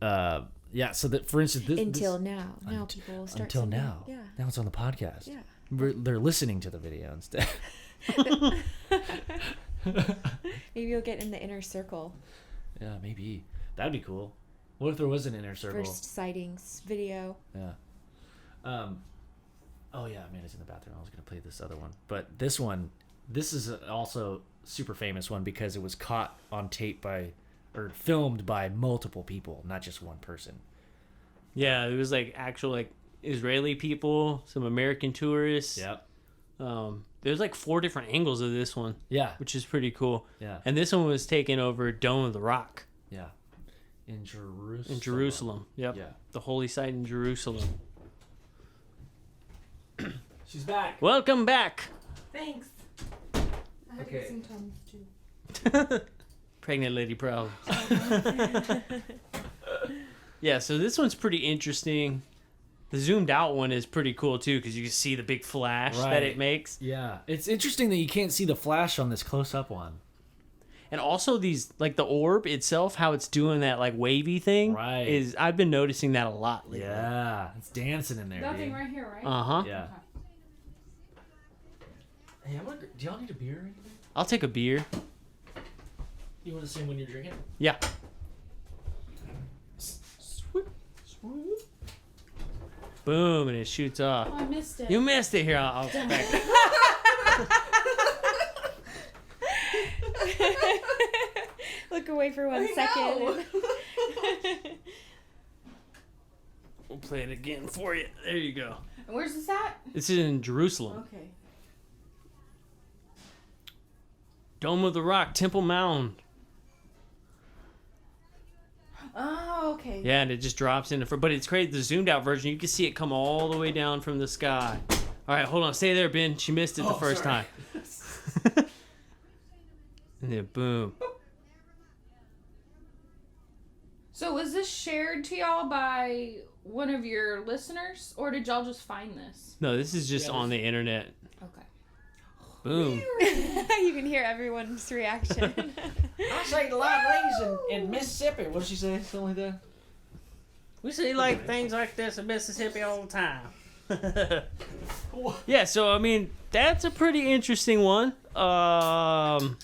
yeah. So that, for instance, this Until now people start. until seeing now. it. Yeah. Now it's on the podcast. Yeah. They're listening to the video instead. Maybe you'll get in the inner circle. Yeah, maybe that'd be cool. What if there was an inner circle? First sightings video. Yeah. Oh yeah, Amanda's in the bathroom. I was gonna play this other one, but this is also super famous one because it was caught on tape or filmed by multiple people, not just one person. Yeah, it was like actual like Israeli people, some American tourists. Yep. There's like 4 different angles of this one. Yeah. Which is pretty cool. Yeah. And this one was taken over Dome of the Rock. Yeah. In Jerusalem. In Jerusalem. Yep. Yeah. The holy site in Jerusalem. She's back. Welcome back. Thanks. Okay. Too. Pregnant lady problem. Yeah, so this one's pretty interesting. The zoomed out one is pretty cool too because you can see the big flash that it makes. Yeah. It's interesting that you can't see the flash on this close up one. And also these, like the orb itself, how it's doing that like wavy thing. Right. I've been noticing that a lot lately. Yeah, it's dancing in there, That thing dude. right here, right? Uh-huh. Yeah. Hey, do y'all need a beer or anything? I'll take a beer. You want to sing when you're drinking? Yeah. Boom, and it shoots off. Oh, I missed it. You missed it. Here, I'll back it. Look away for one I second. know. We'll play it again for you. There you go. And where's this at? This is in Jerusalem. Okay. Dome of the Rock, Temple Mound. Oh, okay. Yeah, and it just drops in. But it's crazy. The zoomed out version, you can see it come all the way down from the sky. All right, hold on. Stay there, Ben. She missed it the first sorry. time. And then boom. So was this shared to y'all by one of your listeners, or did y'all just find this? No, this is just on the internet. Okay. Boom. You can hear everyone's reaction. I say a lot of things in Mississippi. What did she say? Something like that? We see like things like this in Mississippi all the time. Yeah, so I mean that's a pretty interesting one. Boom.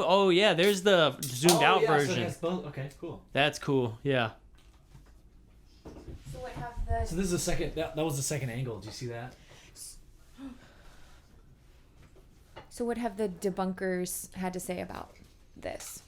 Oh yeah, there's the zoomed out version. Okay, cool. That's cool. Yeah. So what have the So this is the second. That was the second angle. Do you see that? So what have the debunkers had to say about this?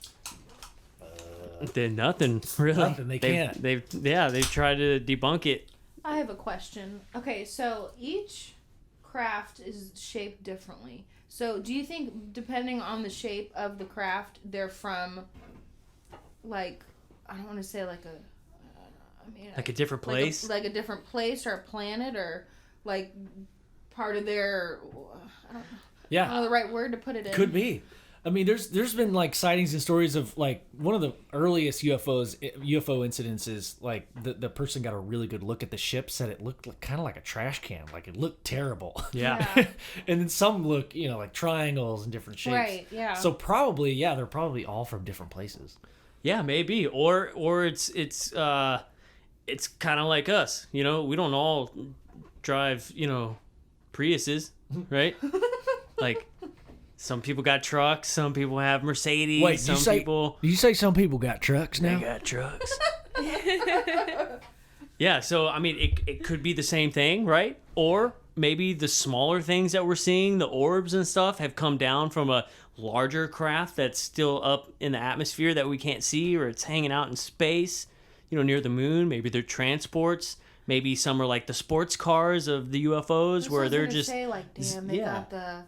Did nothing really. Nothing, they can't. They've tried to debunk it. I have a question. Okay, so each craft is shaped differently. So do you think, depending on the shape of the craft, they're from, like, I don't want to say like Like a different like place. like a different place or a planet, or like part of their, I don't know the right word to put it in. Could be. I mean, there's been like sightings and stories of like one of the earliest UFO incidents is like the person got a really good look at the ship, said it looked like, kind of like a trash can, like it looked terrible. Yeah. And then some look, like triangles and different shapes. Right, yeah. So probably, they're probably all from different places. Yeah, maybe. Or it's kind of like us. We don't all drive, Priuses, right? Like some people got trucks, some people have Mercedes, Wait, some people you say some people got trucks they now? got trucks. Yeah, so I mean it could be the same thing, right? Or maybe the smaller things that we're seeing, the orbs and stuff, have come down from a larger craft that's still up in the atmosphere that we can't see, or it's hanging out in space, near the moon. Maybe they're transports. Maybe some are like the sports cars of the UFOs, where they're just say, like, damn, they yeah. got the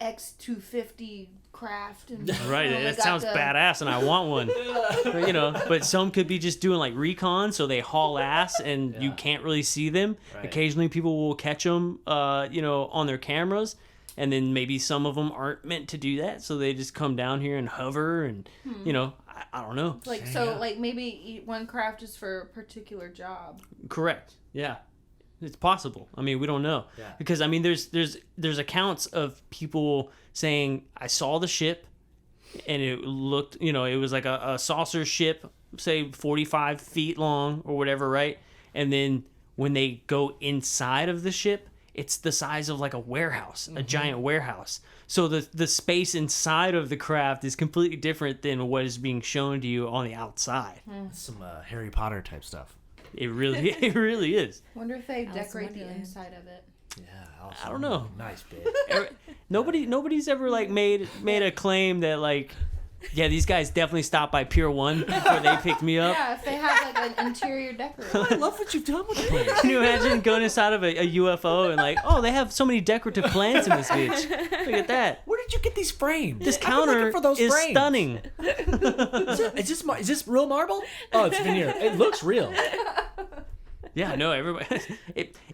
X250 craft, and right. they That got sounds badass, and I want one. But some could be just doing like recon, so they haul ass, and you can't really see them. Right. Occasionally, people will catch them, on their cameras, and then maybe some of them aren't meant to do that, so they just come down here and hover, and I don't know. Like, so, like, maybe one craft is for a particular job. Correct. Yeah. It's possible. I mean, we don't know. Yeah. Because I mean there's accounts of people saying I saw the ship and it looked, it was like a saucer ship, say 45 feet long or whatever, right? And then when they go inside of the ship, it's the size of like a warehouse, a giant warehouse. So the space inside of the craft is completely different than what is being shown to you on the outside. Some Harry Potter type stuff. It really is. Wonder if they Alice decorate the Wonderland. inside of it. Yeah, I don't know. Nice bit. Nobody's ever like made a claim that like, yeah, these guys definitely stopped by Pier 1 before they picked me up. Yeah, if they have like an interior decorator. I love what you've done with the place. Can you imagine going inside of a UFO and like, oh, they have so many decorative plants in this bitch. Look at that. Where did you get these frames? This I've been counter looking for those is frames. stunning. Is this real marble? Oh, it's veneer. It looks real. Yeah, no, everybody.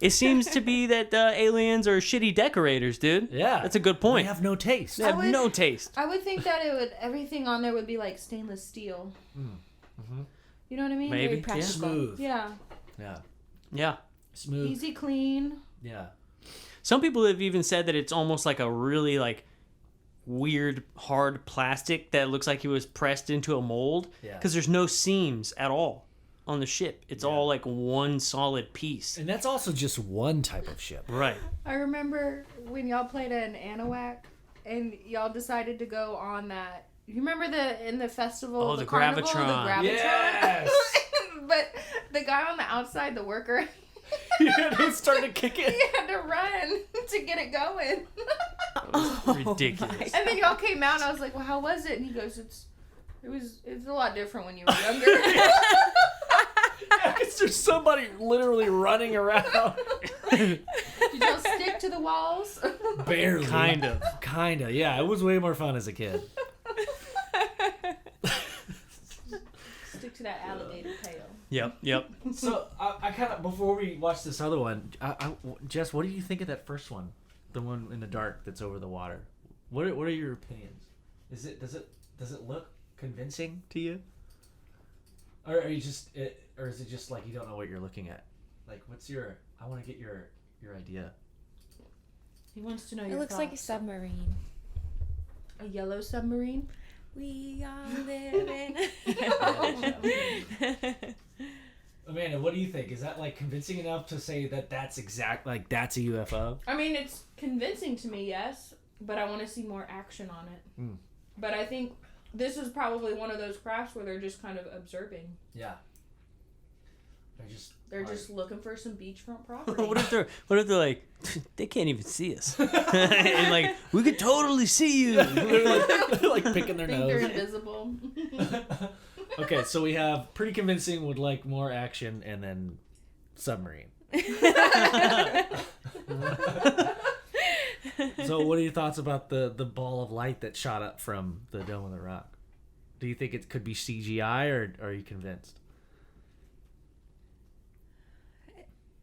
It seems to be that aliens are shitty decorators, dude. Yeah, that's a good They point. have no taste. They have I would- no taste. I would think that everything on there would be like stainless steel. You know what I mean? Maybe, Very yeah. practical. Smooth. Yeah. Yeah, Yeah. smooth. Easy clean. Yeah. Some people have even said that it's almost like a really like weird hard plastic that looks like it was pressed into a mold. Yeah. Because there's no seams at all on the ship. It's all like one solid piece. And that's also just one type of ship. Right. I remember when y'all played an Anahuac and y'all decided to go on that. You remember in the festival, Oh, the carnival, Gravitron. the Gravitron? Yes. But the guy on the outside, the worker, He started kicking. he had to run to get it going. Ridiculous. And then y'all came out and I was like, well, how was it? And he goes, it's a lot different when you were younger. Because there's somebody literally running around. Did y'all stick to the walls? Barely. Kind of. Kinda. Yeah, it was way more fun as a kid. Stick to that alligator tail. Yep. So I kind of, before we watch this other one, Jess, what do you think of that first one, the one in the dark that's over the water? What are your opinions? Does it look convincing to you, or are you just or is it just like you don't know what you're looking at? Like, I want to get your idea. He wants to know It your looks like a thoughts. submarine. A yellow submarine. We all live in. Amanda, what do you think? Is that like convincing enough to say that that's a UFO? I mean, it's convincing to me, yes, but I want to see more action on it. Mm. But I think this is probably one of those crafts where they're just kind of observing. Yeah. They're just looking for some beachfront property. What if they're like, they can't even see us, and like we could totally see you. like picking their think they're nose. invisible. Okay, so we have pretty convincing, would like more action, and then submarine. So what are your thoughts about the ball of light that shot up from the Dome of the Rock? Do you think it could be CGI, or are you convinced?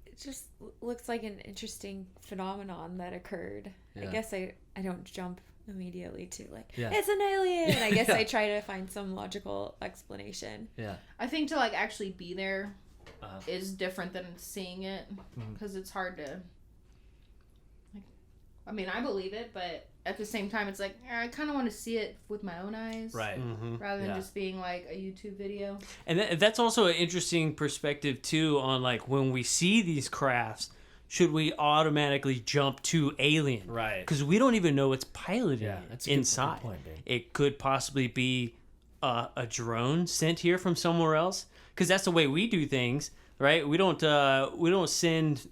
It just looks like an interesting phenomenon that occurred. I Yeah. guess I don't jump immediately to like, Yeah. it's an alien. I guess Yeah. I try to find some logical explanation. Yeah. I think to like actually be there Uh-huh. is different than seeing it because it's hard to. Like, I mean, I believe it, but at the same time, it's like I kind of want to see it with my own eyes, Right. rather than Yeah. just being like a YouTube video. And that's also an interesting perspective too on like when we see these crafts, should we automatically jump to alien? Right. Because we don't even know it's piloted Yeah, that's a good inside. point, babe. It could possibly be a drone sent here from somewhere else. Because that's the way we do things, right? We don't send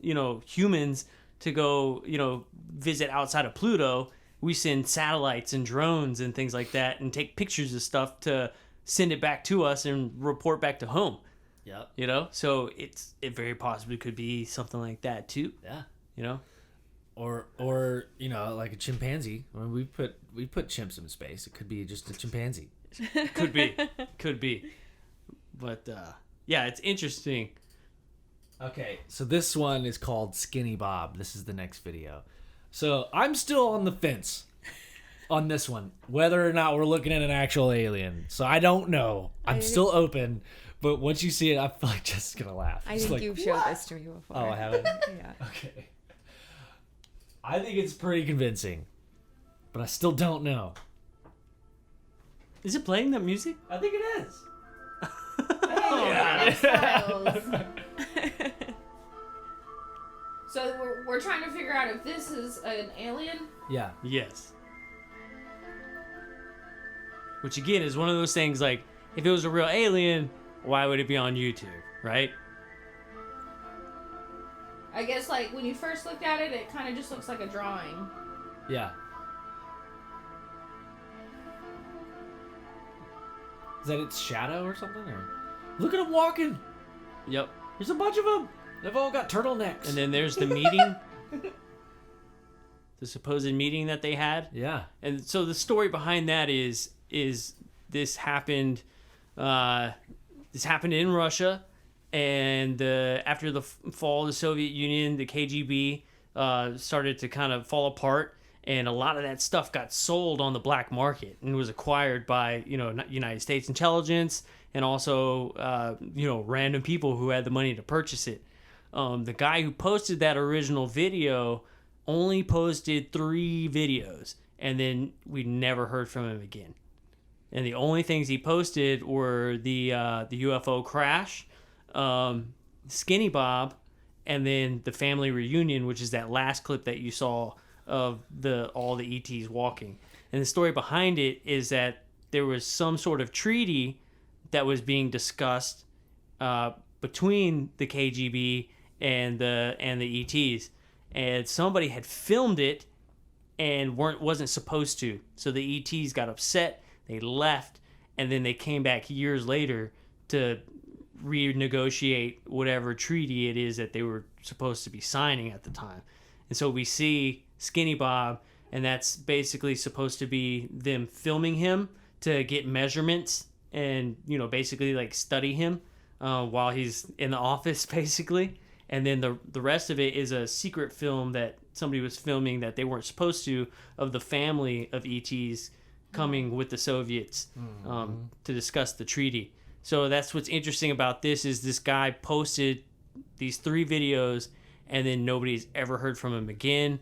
humans to go visit outside of Pluto. We send satellites and drones and things like that and take pictures of stuff to send it back to us and report back to home. Yep. So it very possibly could be something like that too. Yeah. Or like a chimpanzee. When we put chimps in space, it could be just a chimpanzee. Could be. But yeah, it's interesting. Okay, so this one is called Skinny Bob. This is the next video. So I'm still on the fence on this one, whether or not we're looking at an actual alien. So I don't know. I'm still open, but once you see it, I feel like Jess is gonna laugh. I It's think like, you've showed this to me before. Oh, I haven't? Yeah. Okay. I think it's pretty convincing, but I still don't know. Is it playing that music? I think it is. X-Files. So we're trying to figure out if this is an alien. Yeah. Yes. Which again is one of those things like, if it was a real alien, why would it be on YouTube, right? I guess like when you first looked at it, it kind of just looks like a drawing. Yeah. Is that its shadow or something? Or look at him walking. Yep. There's a bunch of them. They've all got turtlenecks. And then there's the meeting. The supposed meeting that they had. Yeah. And so the story behind that is this happened in Russia, and after the fall of the Soviet Union, the KGB started to kind of fall apart, and a lot of that stuff got sold on the black market and was acquired by United States intelligence and also random people who had the money to purchase it. The guy who posted that original video only posted 3 videos, and then we never heard from him again. And the only things he posted were the UFO crash, Skinny Bob, and then the family reunion, which is that last clip that you saw of all the ETs walking. And the story behind it is that there was some sort of treaty that was being discussed between the KGB and the ETs, and somebody had filmed it and wasn't supposed to. So the ETs got upset, they left, and then they came back years later to renegotiate whatever treaty it is that they were supposed to be signing at the time. And so we see Skinny Bob, and that's basically supposed to be them filming him to get measurements and, you know, basically like study him while he's in the office, basically. And then the rest of it is a secret film that somebody was filming that they weren't supposed to, of the family of ETs coming with the Soviets to discuss the treaty. So that's what's interesting about this, is this guy posted these 3 videos and then nobody's ever heard from him again.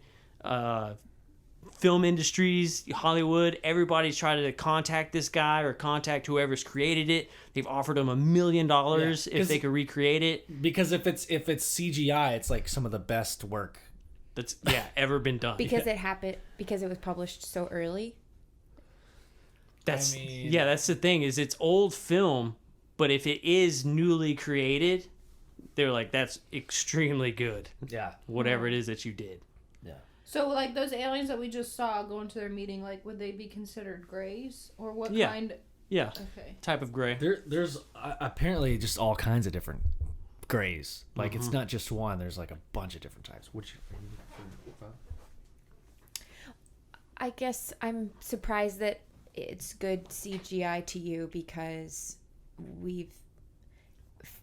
Film industries, Hollywood, everybody's trying to contact this guy or contact whoever's created it. They've offered him $1 million if they could recreate it. Because if it's CGI, it's like some of the best work that's ever been done. Because it happened, because it was published so early. That's that's the thing, is it's old film, but if it is newly created, they're like, that's extremely good. Yeah. Whatever it is that you did. Yeah. So, like, those aliens that we just saw going to their meeting, like, would they be considered grays? Or what kind? Yeah. Okay. Type of gray. There's apparently just all kinds of different grays. Like, it's not just one. There's, like, a bunch of different types. I guess I'm surprised that it's good CGI to you, because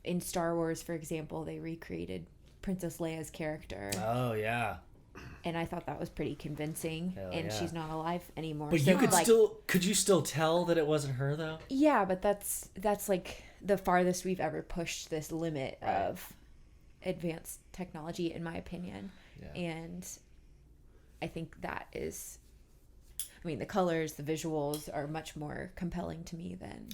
in Star Wars, for example, they recreated Princess Leia's character. Oh, yeah. And I thought that was pretty convincing. Hell and yeah. she's not alive anymore. But so, you could like, could you still tell that it wasn't her, though? Yeah, but that's like the farthest we've ever pushed this limit of advanced technology, in my opinion. Yeah. And I think that is, I mean, the colors, the visuals are much more compelling to me than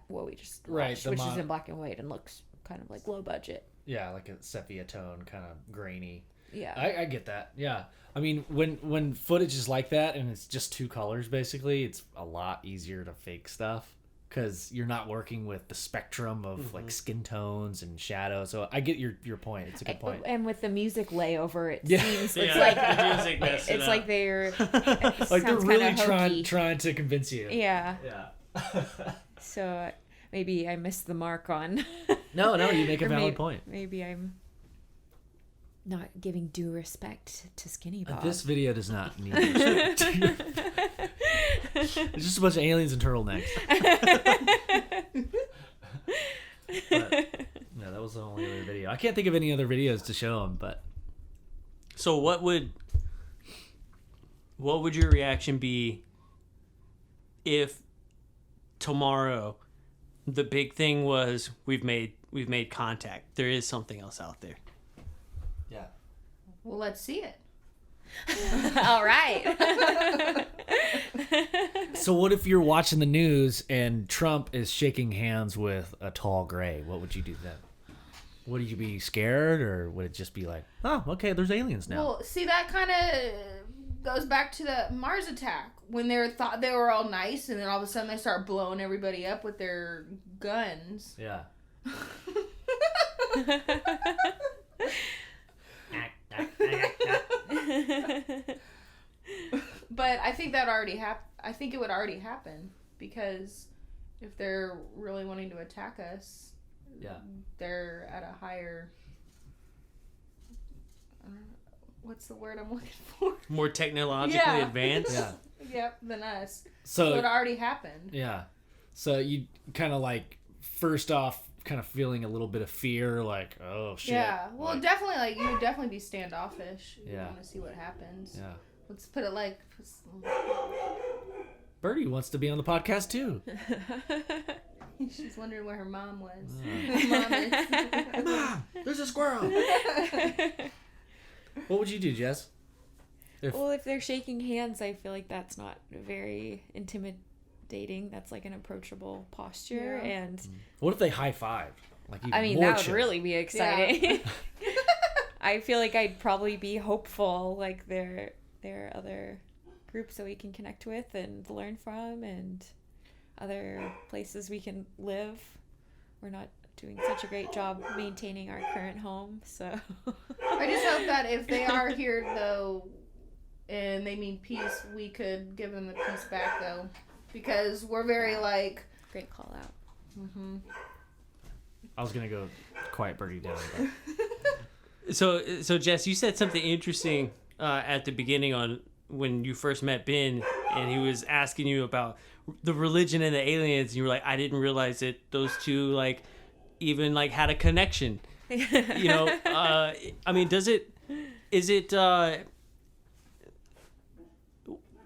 what we just watched, which is in black and white and looks kind of like low budget. Yeah, like a sepia tone, kind of grainy. Yeah. I get that. Yeah. I mean, when footage is like that and it's just 2 colors, basically, it's a lot easier to fake stuff, because you're not working with the spectrum of like skin tones and shadows. So I get your point. It's a good point. And with the music layover, it seems Yeah, it's like the music messed it it's up. like they're Like they're really hokey. trying to convince you. Yeah. Yeah. So maybe I missed the mark on. No, you make a or valid point. Maybe I'm not giving due respect to Skinny Bob. This video does not need respect. It's just a bunch of aliens and turtlenecks. But, no, that was the only other video. I can't think of any other videos to show them, but So what would your reaction be if tomorrow the big thing was we've made contact? There is something else out there. yeah. Well, let's see it. All right. So what if you're watching the news and Trump is shaking hands with a tall gray? What would you do then? Would you be scared, or would it just be like, oh, okay, there's aliens now? Well, see, that kind of goes back to the Mars attack, when they thought they were all nice, and then all of a sudden they start blowing everybody up with their guns. Yeah. But I think that already I think it would already happen, because if they're really wanting to attack us, Yeah. they're at a higher. What's the word I'm looking for? More technologically Yeah. advanced. Yeah. Yep, than us. So it already happened. yeah. So you kind of like, first off, kind of feeling a little bit of fear, like, oh shit. Yeah, well, like, definitely, like, you would definitely be standoffish. You Yeah. want to see what happens. Yeah. Let's put it like. Birdie wants to be on the podcast too. She's wondering where her mom was. Mom, there's a squirrel. What would you do, Jess? Well, if they're shaking hands, I feel like that's not very intimidating. That's like an approachable posture. Yeah. And What if they high five? Like I mean, more that would chill. really be exciting. I feel like I'd probably be hopeful, like there are other groups that we can connect with and learn from, and other places we can live. We're not doing such a great job maintaining our current home, so I just hope that if they are here though, and they mean peace, we could give them the peace back though, because we're very like. great call out. Mm-hmm. I was gonna go quiet birdie down. But... So Jess, you said something interesting at the beginning on when you first met Ben, and he was asking you about the religion and the aliens. And you were like, I didn't realize that those two like even like had a connection. You know, I mean, is it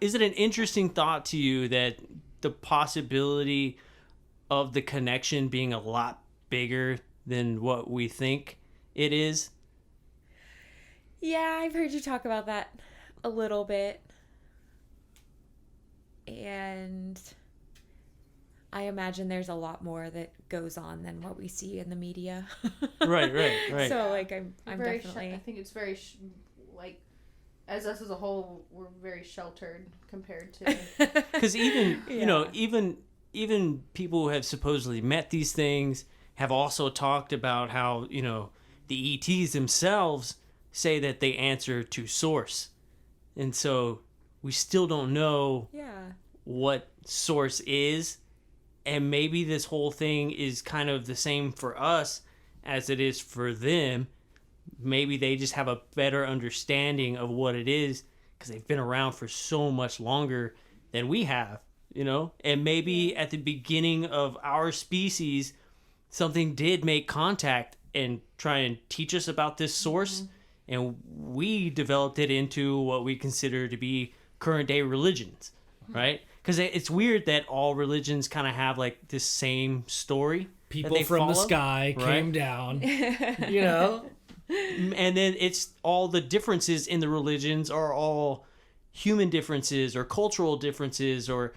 an interesting thought to you that the possibility of the connection being a lot bigger than what we think it is? Yeah, I've heard you talk about that a little bit. And I imagine there's a lot more that goes on than what we see in the media. Right. So, like, I'm very definitely... I think it's very, like, as us as a whole, we're very sheltered compared to... Because even, Yeah. you know, even people who have supposedly met these things have also talked about how, you know, the ETs themselves say that they answer to source. And so we still don't know Yeah. what source is. And maybe this whole thing is kind of the same for us as it is for them. Maybe they just have a better understanding of what it is because they've been around for so much longer than we have, you know? And maybe at the beginning of our species, something did make contact and try and teach us about this source. And we developed it into what we consider to be current day religions, right? Because it's weird that all religions kind of have like this same story. People from the sky came down, you know? And then it's all the differences in the religions are all human differences or cultural differences or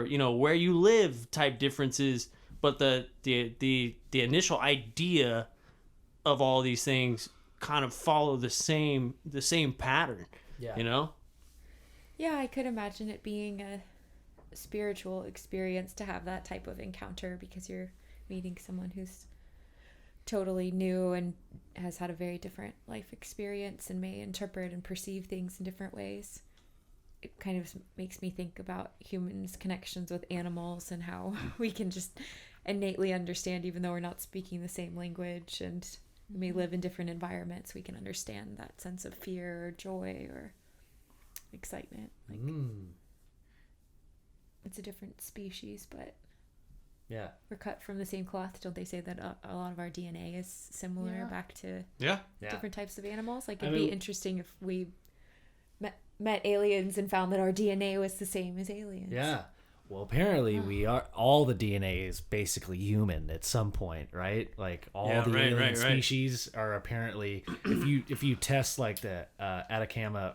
you know, where you live type differences. But the initial idea of all these things kind of follow the same pattern, Yeah. you know? Yeah, I could imagine it being a spiritual experience to have that type of encounter because you're meeting someone who's totally new and has had a very different life experience and may interpret and perceive things in different ways. It kind of makes me think about humans' connections with animals and how we can just innately understand even though we're not speaking the same language and we may live in different environments, we can understand that sense of fear or joy or excitement. Like it's a different species, but Yeah. we're cut from the same cloth. Don't they say that a lot of our DNA is similar Yeah. back to Yeah. different types of animals? Like I it'd mean- be interesting if we met aliens and found that our DNA was the same as aliens. Yeah. Well, apparently all the DNA is basically human at some point, right? Like all Yeah, the right, alien right. species are apparently, if you test like the Atacama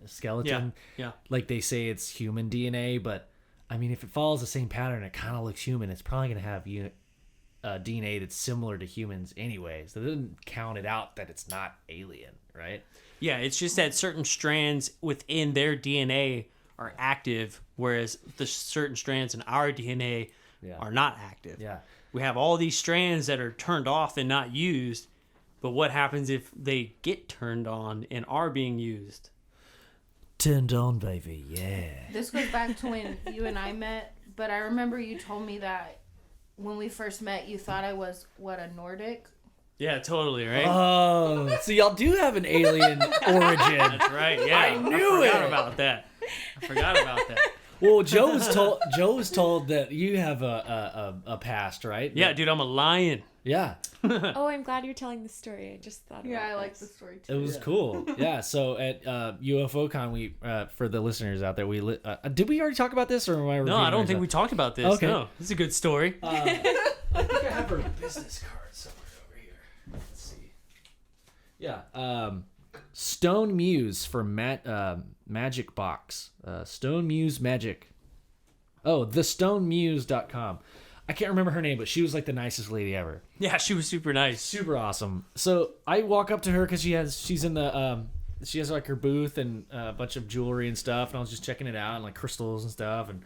skeleton, Yeah. like they say it's human DNA, but I mean, if it follows the same pattern, it kind of looks human. It's probably going to have DNA that's similar to humans anyway. So it doesn't count it out that it's not alien, right? Yeah, it's just that certain strands within their DNA are active, whereas the certain strands in our DNA are not active. Yeah. We have all these strands that are turned off and not used, but what happens if they get turned on and are being used? Turned on, baby. Yeah. This goes back to when you and I met, but I remember you told me that when we first met, you thought I was, a Nordic? Yeah, totally, right? Oh, so y'all do have an alien origin. That's right, yeah. I knew forgot it. about that. I forgot about that. Well, Joe was told that you have a past, right? Yeah, dude, I'm a lion. Yeah. Oh, I'm glad you're telling the story. I just thought Yeah, about I like the this. story It too. was cool. Yeah. So at UFOCon, we for the listeners out there, did we already talk about this, or am I? No, I don't think we talked about this. Okay. No, this is a good story. I think I have her business card somewhere over here. Let's see. Yeah. Stone Muse for Magic Box. Stone Muse Magic. Oh, thestonemuse.com. I can't remember her name, but she was like the nicest lady ever. Yeah, she was super nice. Super awesome. So I walk up to her because she's in the she has like her booth and a bunch of jewelry and stuff, and I was just checking it out and like crystals and stuff, and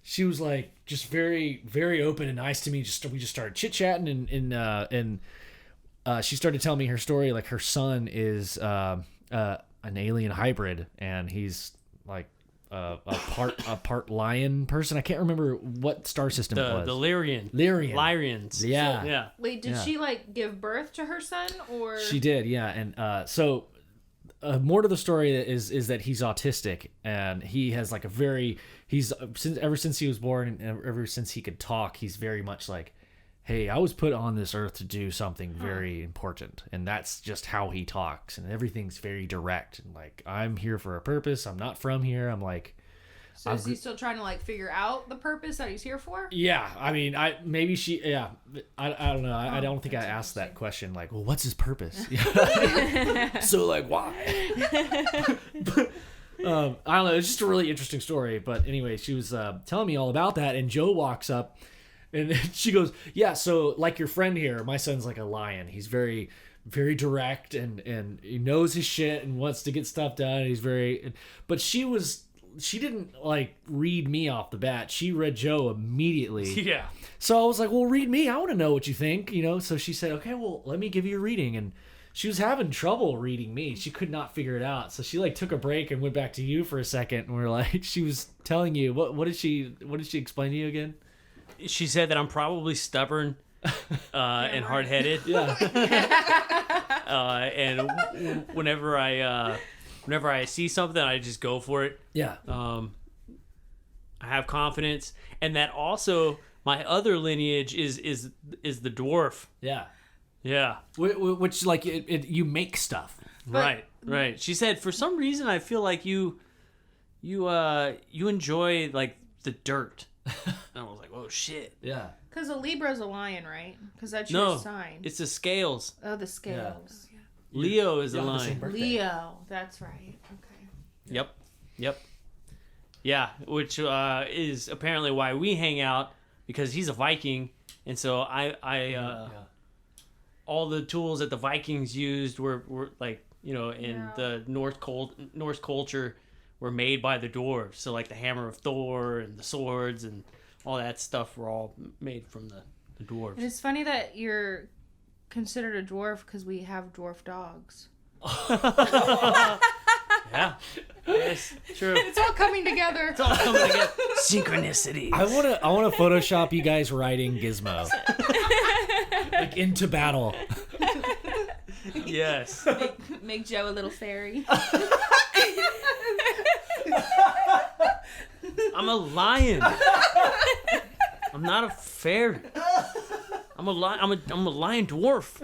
she was like just very, very open and nice to me. We just started chit chatting and she started telling me her story. Like her son is an alien hybrid, and he's like a part lion person. I can't remember what star system it was. The Lyrian. Lyrians. Yeah. So, yeah. Wait, did she like give birth to her son, or She did, yeah. And so more to the story is that he's autistic, and he has like ever since he was born and ever since he could talk, he's very much like, hey, I was put on this earth to do something very important, and that's just how he talks, and everything's very direct, and like, I'm here for a purpose, I'm not from here. I'm like, So is he still trying to like figure out the purpose that he's here for? yeah, I mean, I don't know. I don't think I asked that question. Like, well, what's his purpose? So, like, why? I don't know. It's just a really interesting story. But anyway, she was telling me all about that, and Joe walks up, and she goes, "Yeah, so like your friend here, my son's like a lion. He's very, very direct, and he knows his shit and wants to get stuff done. He's very, but she didn't like read me off the bat. She read Joe immediately. Yeah. So I was like, well, read me. I want to know what you think, you know? So she said, okay, well, let me give you a reading. And she was having trouble reading me. She could not figure it out. So she like took a break and went back to you for a second. And we're like, she was telling you, what did she explain to you again? She said that I'm probably stubborn and hard-headed. Yeah. And whenever I see something, I just go for it. Yeah. I have confidence, and that also my other lineage is the dwarf. Yeah. Yeah. Which like you make stuff. Right. She said for some reason I feel like you enjoy like the dirt. And I was like, oh shit. Yeah. Because a Libra's a lion, right? Because that's No, your sign. it's the scales. Oh, the scales. Leo is a You have the same lion. birthday. Leo. That's right. Okay. Yep. Yeah, which is apparently why we hang out, because he's a Viking, and so I all the tools that the Vikings used were like, you know, in the Norse culture were made by the dwarves. So like the hammer of Thor and the swords and all that stuff were all made from the dwarves. And it's funny that you're considered a dwarf because we have dwarf dogs. Yeah. Yes, true. It's all coming together. It's all coming together. Synchronicity. I wanna Photoshop you guys riding Gizmo. Like into battle. Yes. Make Joe a little fairy. I'm a lion. I'm not a fairy. I'm a lion dwarf.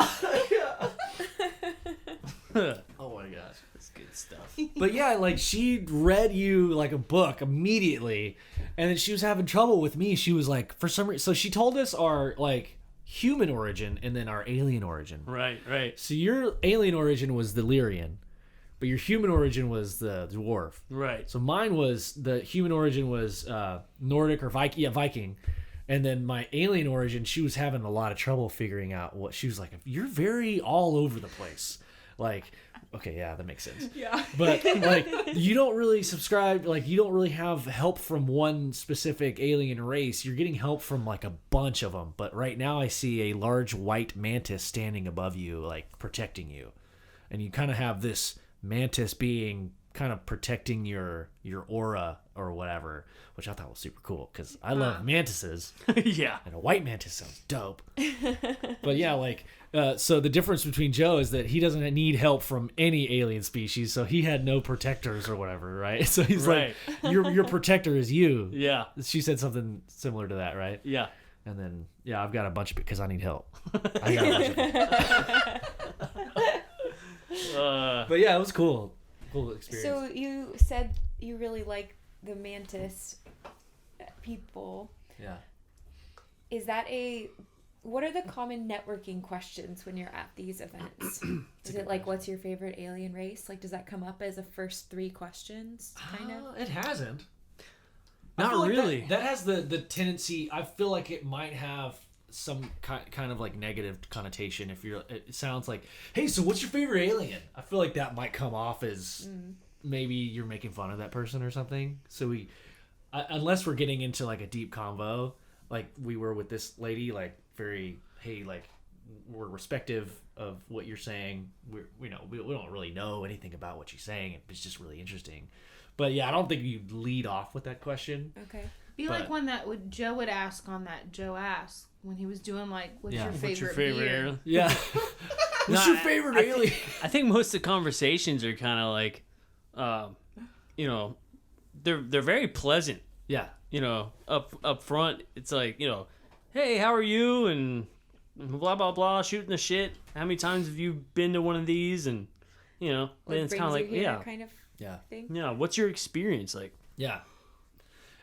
Oh my gosh, that's good stuff. But yeah, like she read you like a book immediately, and then she was having trouble with me. She was like, for some reason, so she told us our like human origin and then our alien origin. Right. So your alien origin was the Lyrian, but your human origin was the dwarf. Right. So mine was the human origin was Nordic or Viking. Yeah, Viking. And then my alien origin, she was having a lot of trouble figuring out what she was like. You're very all over the place. Like, okay, yeah, that makes sense. Yeah. But like, you don't really subscribe. Like, you don't really have help from one specific alien race. You're getting help from like a bunch of them. But right now, I see a large white mantis standing above you, like protecting you, and you kind of have this mantis being kind of protecting your aura or whatever, which I thought was super cool because I love mantises. Yeah. And a white mantis sounds dope. But yeah, like, so the difference between Joe is that he doesn't need help from any alien species, so he had no protectors or whatever, right? So he's Right. like, your protector is you. Yeah. She said something similar to that, right? Yeah. And then, yeah, I've got a bunch of it because I need help. I got a bunch of it. But yeah, it was cool. Cool experience. So you said you really like the mantis people. Yeah. Is that a What are the common networking questions when you're at these events? Is it like, what's your favorite alien race? Like, does that come up as a first 3 questions, kind of? It hasn't. I Not feel like really. That has the tendency. I feel like it might have some kind of like negative connotation if you're. It sounds like, hey, so what's your favorite alien? I feel like that might come off as maybe you're making fun of that person or something. So unless we're getting into like a deep convo, like we were with this lady, like very, hey, like we're respective of what you're saying. We don't really know anything about what she's saying. It's just really interesting. But yeah, I don't think you'd lead off with that question. Okay. Be like one that Joe would ask on that Joe Ask when he was doing like, what's your favorite beer? alien? Yeah. What's your favorite alien? I think most of the conversations are kind of like, they're very pleasant. Yeah. Up front, it's like, hey, how are you? And blah, blah, blah, shooting the shit. How many times have you been to one of these? And, then it's kind of like, yeah. kind of Yeah. thing. Yeah, what's your experience like? Yeah.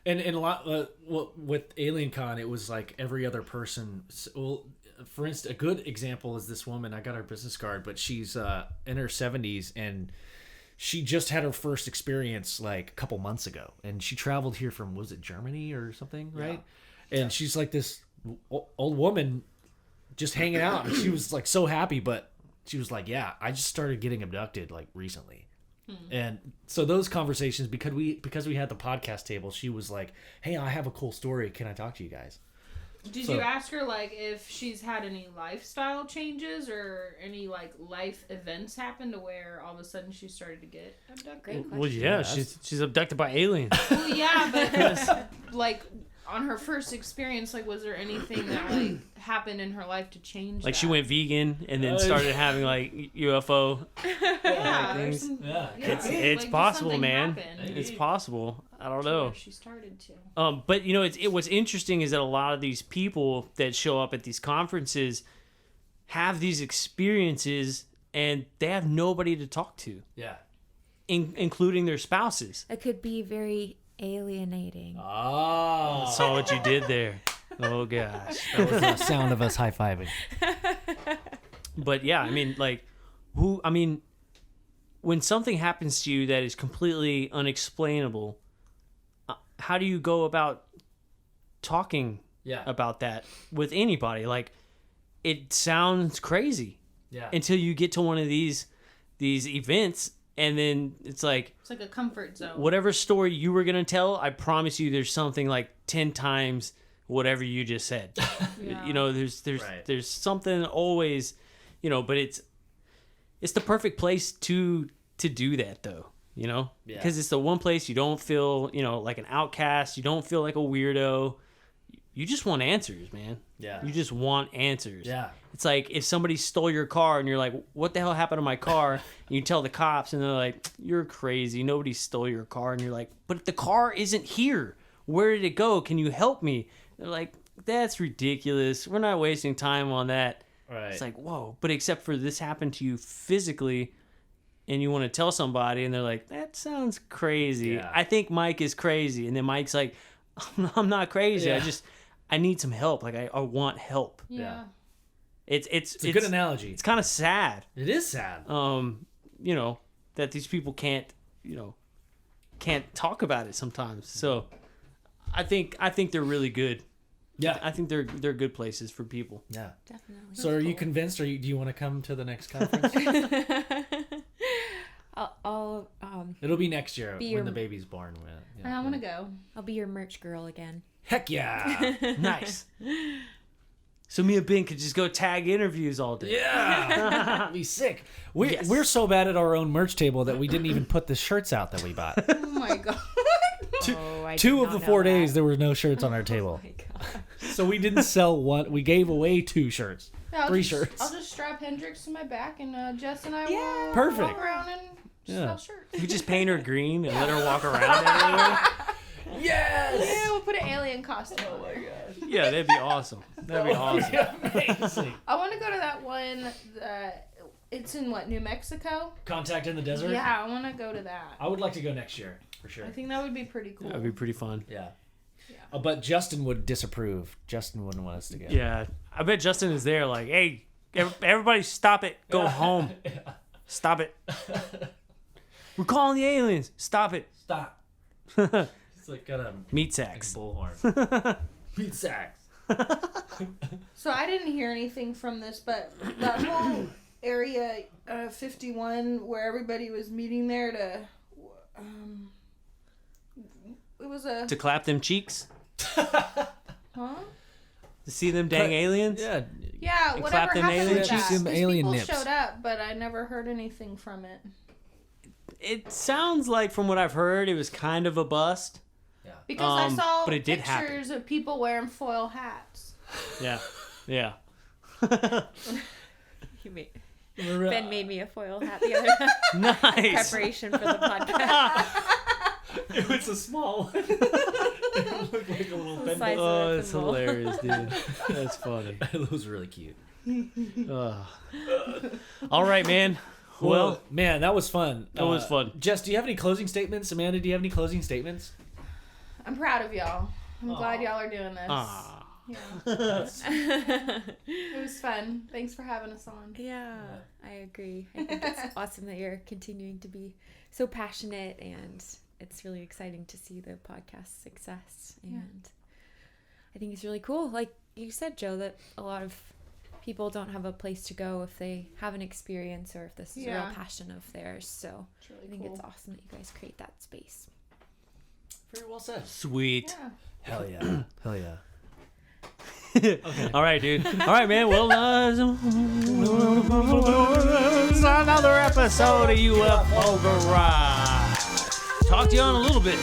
And a lot with AlienCon, it was like every other person. Well, for instance, a good example is this woman. I got her business card, but she's in her 70s, and she just had her first experience like a couple months ago, and she traveled here from, was it Germany or something, right? Yeah. And she's like this old woman just hanging out, and she was like so happy, but she was like, yeah, I just started getting abducted like recently. And so those conversations, because we had the podcast table, she was like, hey, I have a cool story. Can I talk to you guys? Did you ask her like if she's had any lifestyle changes or any like life events happen to where all of a sudden she started to get abducted? Great question. Well, yeah, she's abducted by aliens. Well, yeah, but like on her first experience, like was there anything that like happened in her life to change? Like that? she went vegan and then started having like UFO. Yeah, things. Yeah. It's like, possible, something man. happened. It's possible. I don't know. She started to. But what's interesting is that a lot of these people that show up at these conferences have these experiences and they have nobody to talk to, Yeah. including their spouses. It could be very alienating. Oh. I saw what you did there. Oh gosh. That was the sound of us high-fiving. But yeah, when something happens to you that is completely unexplainable, how do you go about talking about that with anybody? Like, it sounds crazy until you get to one of these events, and then it's like a comfort zone. Whatever story you were gonna tell, I promise you, there's something like 10 times whatever you just said. Yeah. There's something always, but it's the perfect place to do that though. Because it's the one place you don't feel, like an outcast. You don't feel like a weirdo. You just want answers, man. Yeah. You just want answers. Yeah. It's like if somebody stole your car and you're like, what the hell happened to my car? And you tell the cops and they're like, you're crazy. Nobody stole your car. And you're like, but the car isn't here. Where did it go? Can you help me? They're like, that's ridiculous. We're not wasting time on that. Right. It's like, whoa. But except for this happened to you physically, and you want to tell somebody, and they're like, that sounds crazy. Yeah. I think Mike is crazy. And then Mike's like, I'm not crazy. Yeah. I need some help. Like, I want help. Yeah. It's a good analogy. It's kind of sad. It is sad. That these people can't talk about it sometimes. So I think they're really good. Yeah. I think they're good places for people. Yeah. Definitely. So are you convinced, or do you want to come to the next conference? I'll It'll be next year Be when your- the baby's born. I want to go. I'll be your merch girl again. Heck yeah. Nice. So me and Ben could just go tag interviews all day. Yeah. That'd be sick. We're so bad at our own merch table that we didn't even put the shirts out that we bought. Oh my god. Two of the 4 days there were no shirts on our table. Oh my god. So we didn't sell one. We gave away 2 shirts. Yeah, Three shirts. I'll just strap Hendrix to my back, and Jess and I Yeah. will Perfect. walk around and sell shirts. We just paint her green and let her walk around everywhere. Yes. Yeah, we'll put an alien costume on her. Yeah, that'd be awesome. That'd be awesome. Amazing. I want to go to that one. It's in New Mexico? Contact in the desert? Yeah, I want to go to that. I would like to go next year, for sure. I think that would be pretty cool. That'd be pretty fun. Yeah. But Justin would disapprove. Justin wouldn't want us to go. Yeah, I bet Justin is there. Like, hey, everybody, stop it. Go home. Stop it. We're calling the aliens. Stop it. Stop. It's like got a Meat sacks. bullhorn. Meat sacks. So I didn't hear anything from this, but that whole area 51 where everybody was meeting there to, it was a To clap them cheeks. huh? To see them dang aliens. Yeah. Yeah, And whatever clap them happened aliens? with Cheeks that. and These alien people nips. showed up, but I never heard anything from it. It sounds like, from what I've heard, it was kind of a bust. Because I saw but it did happen. pictures of people wearing foil hats. Yeah. Yeah. Ben made me a foil hat the other night. Nice. Preparation for the podcast. It was a small one. It looked like a little The pen. size of Oh, a it's pinball. hilarious, dude. That's funny. It was really cute. All right, man. Well, man, that was fun. That was fun. Jess, do you have any closing statements? Amanda, do you have any closing statements? I'm proud of y'all. I'm glad y'all are doing this. ah. Yeah. It was fun. Thanks for having us on. Yeah, I agree. I think it's awesome that you're continuing to be so passionate, and it's really exciting to see the podcast success. And I think it's really cool. Like you said, Joe, that a lot of people don't have a place to go if they have an experience or if this is a real passion of theirs. So It's really I think cool. it's awesome that you guys create that space. Very well said. Sweet. Yeah. Hell yeah. Hell yeah. All right, dude. All right, man. Well, it's another episode of UFO Garage. Talk to you on a little bit.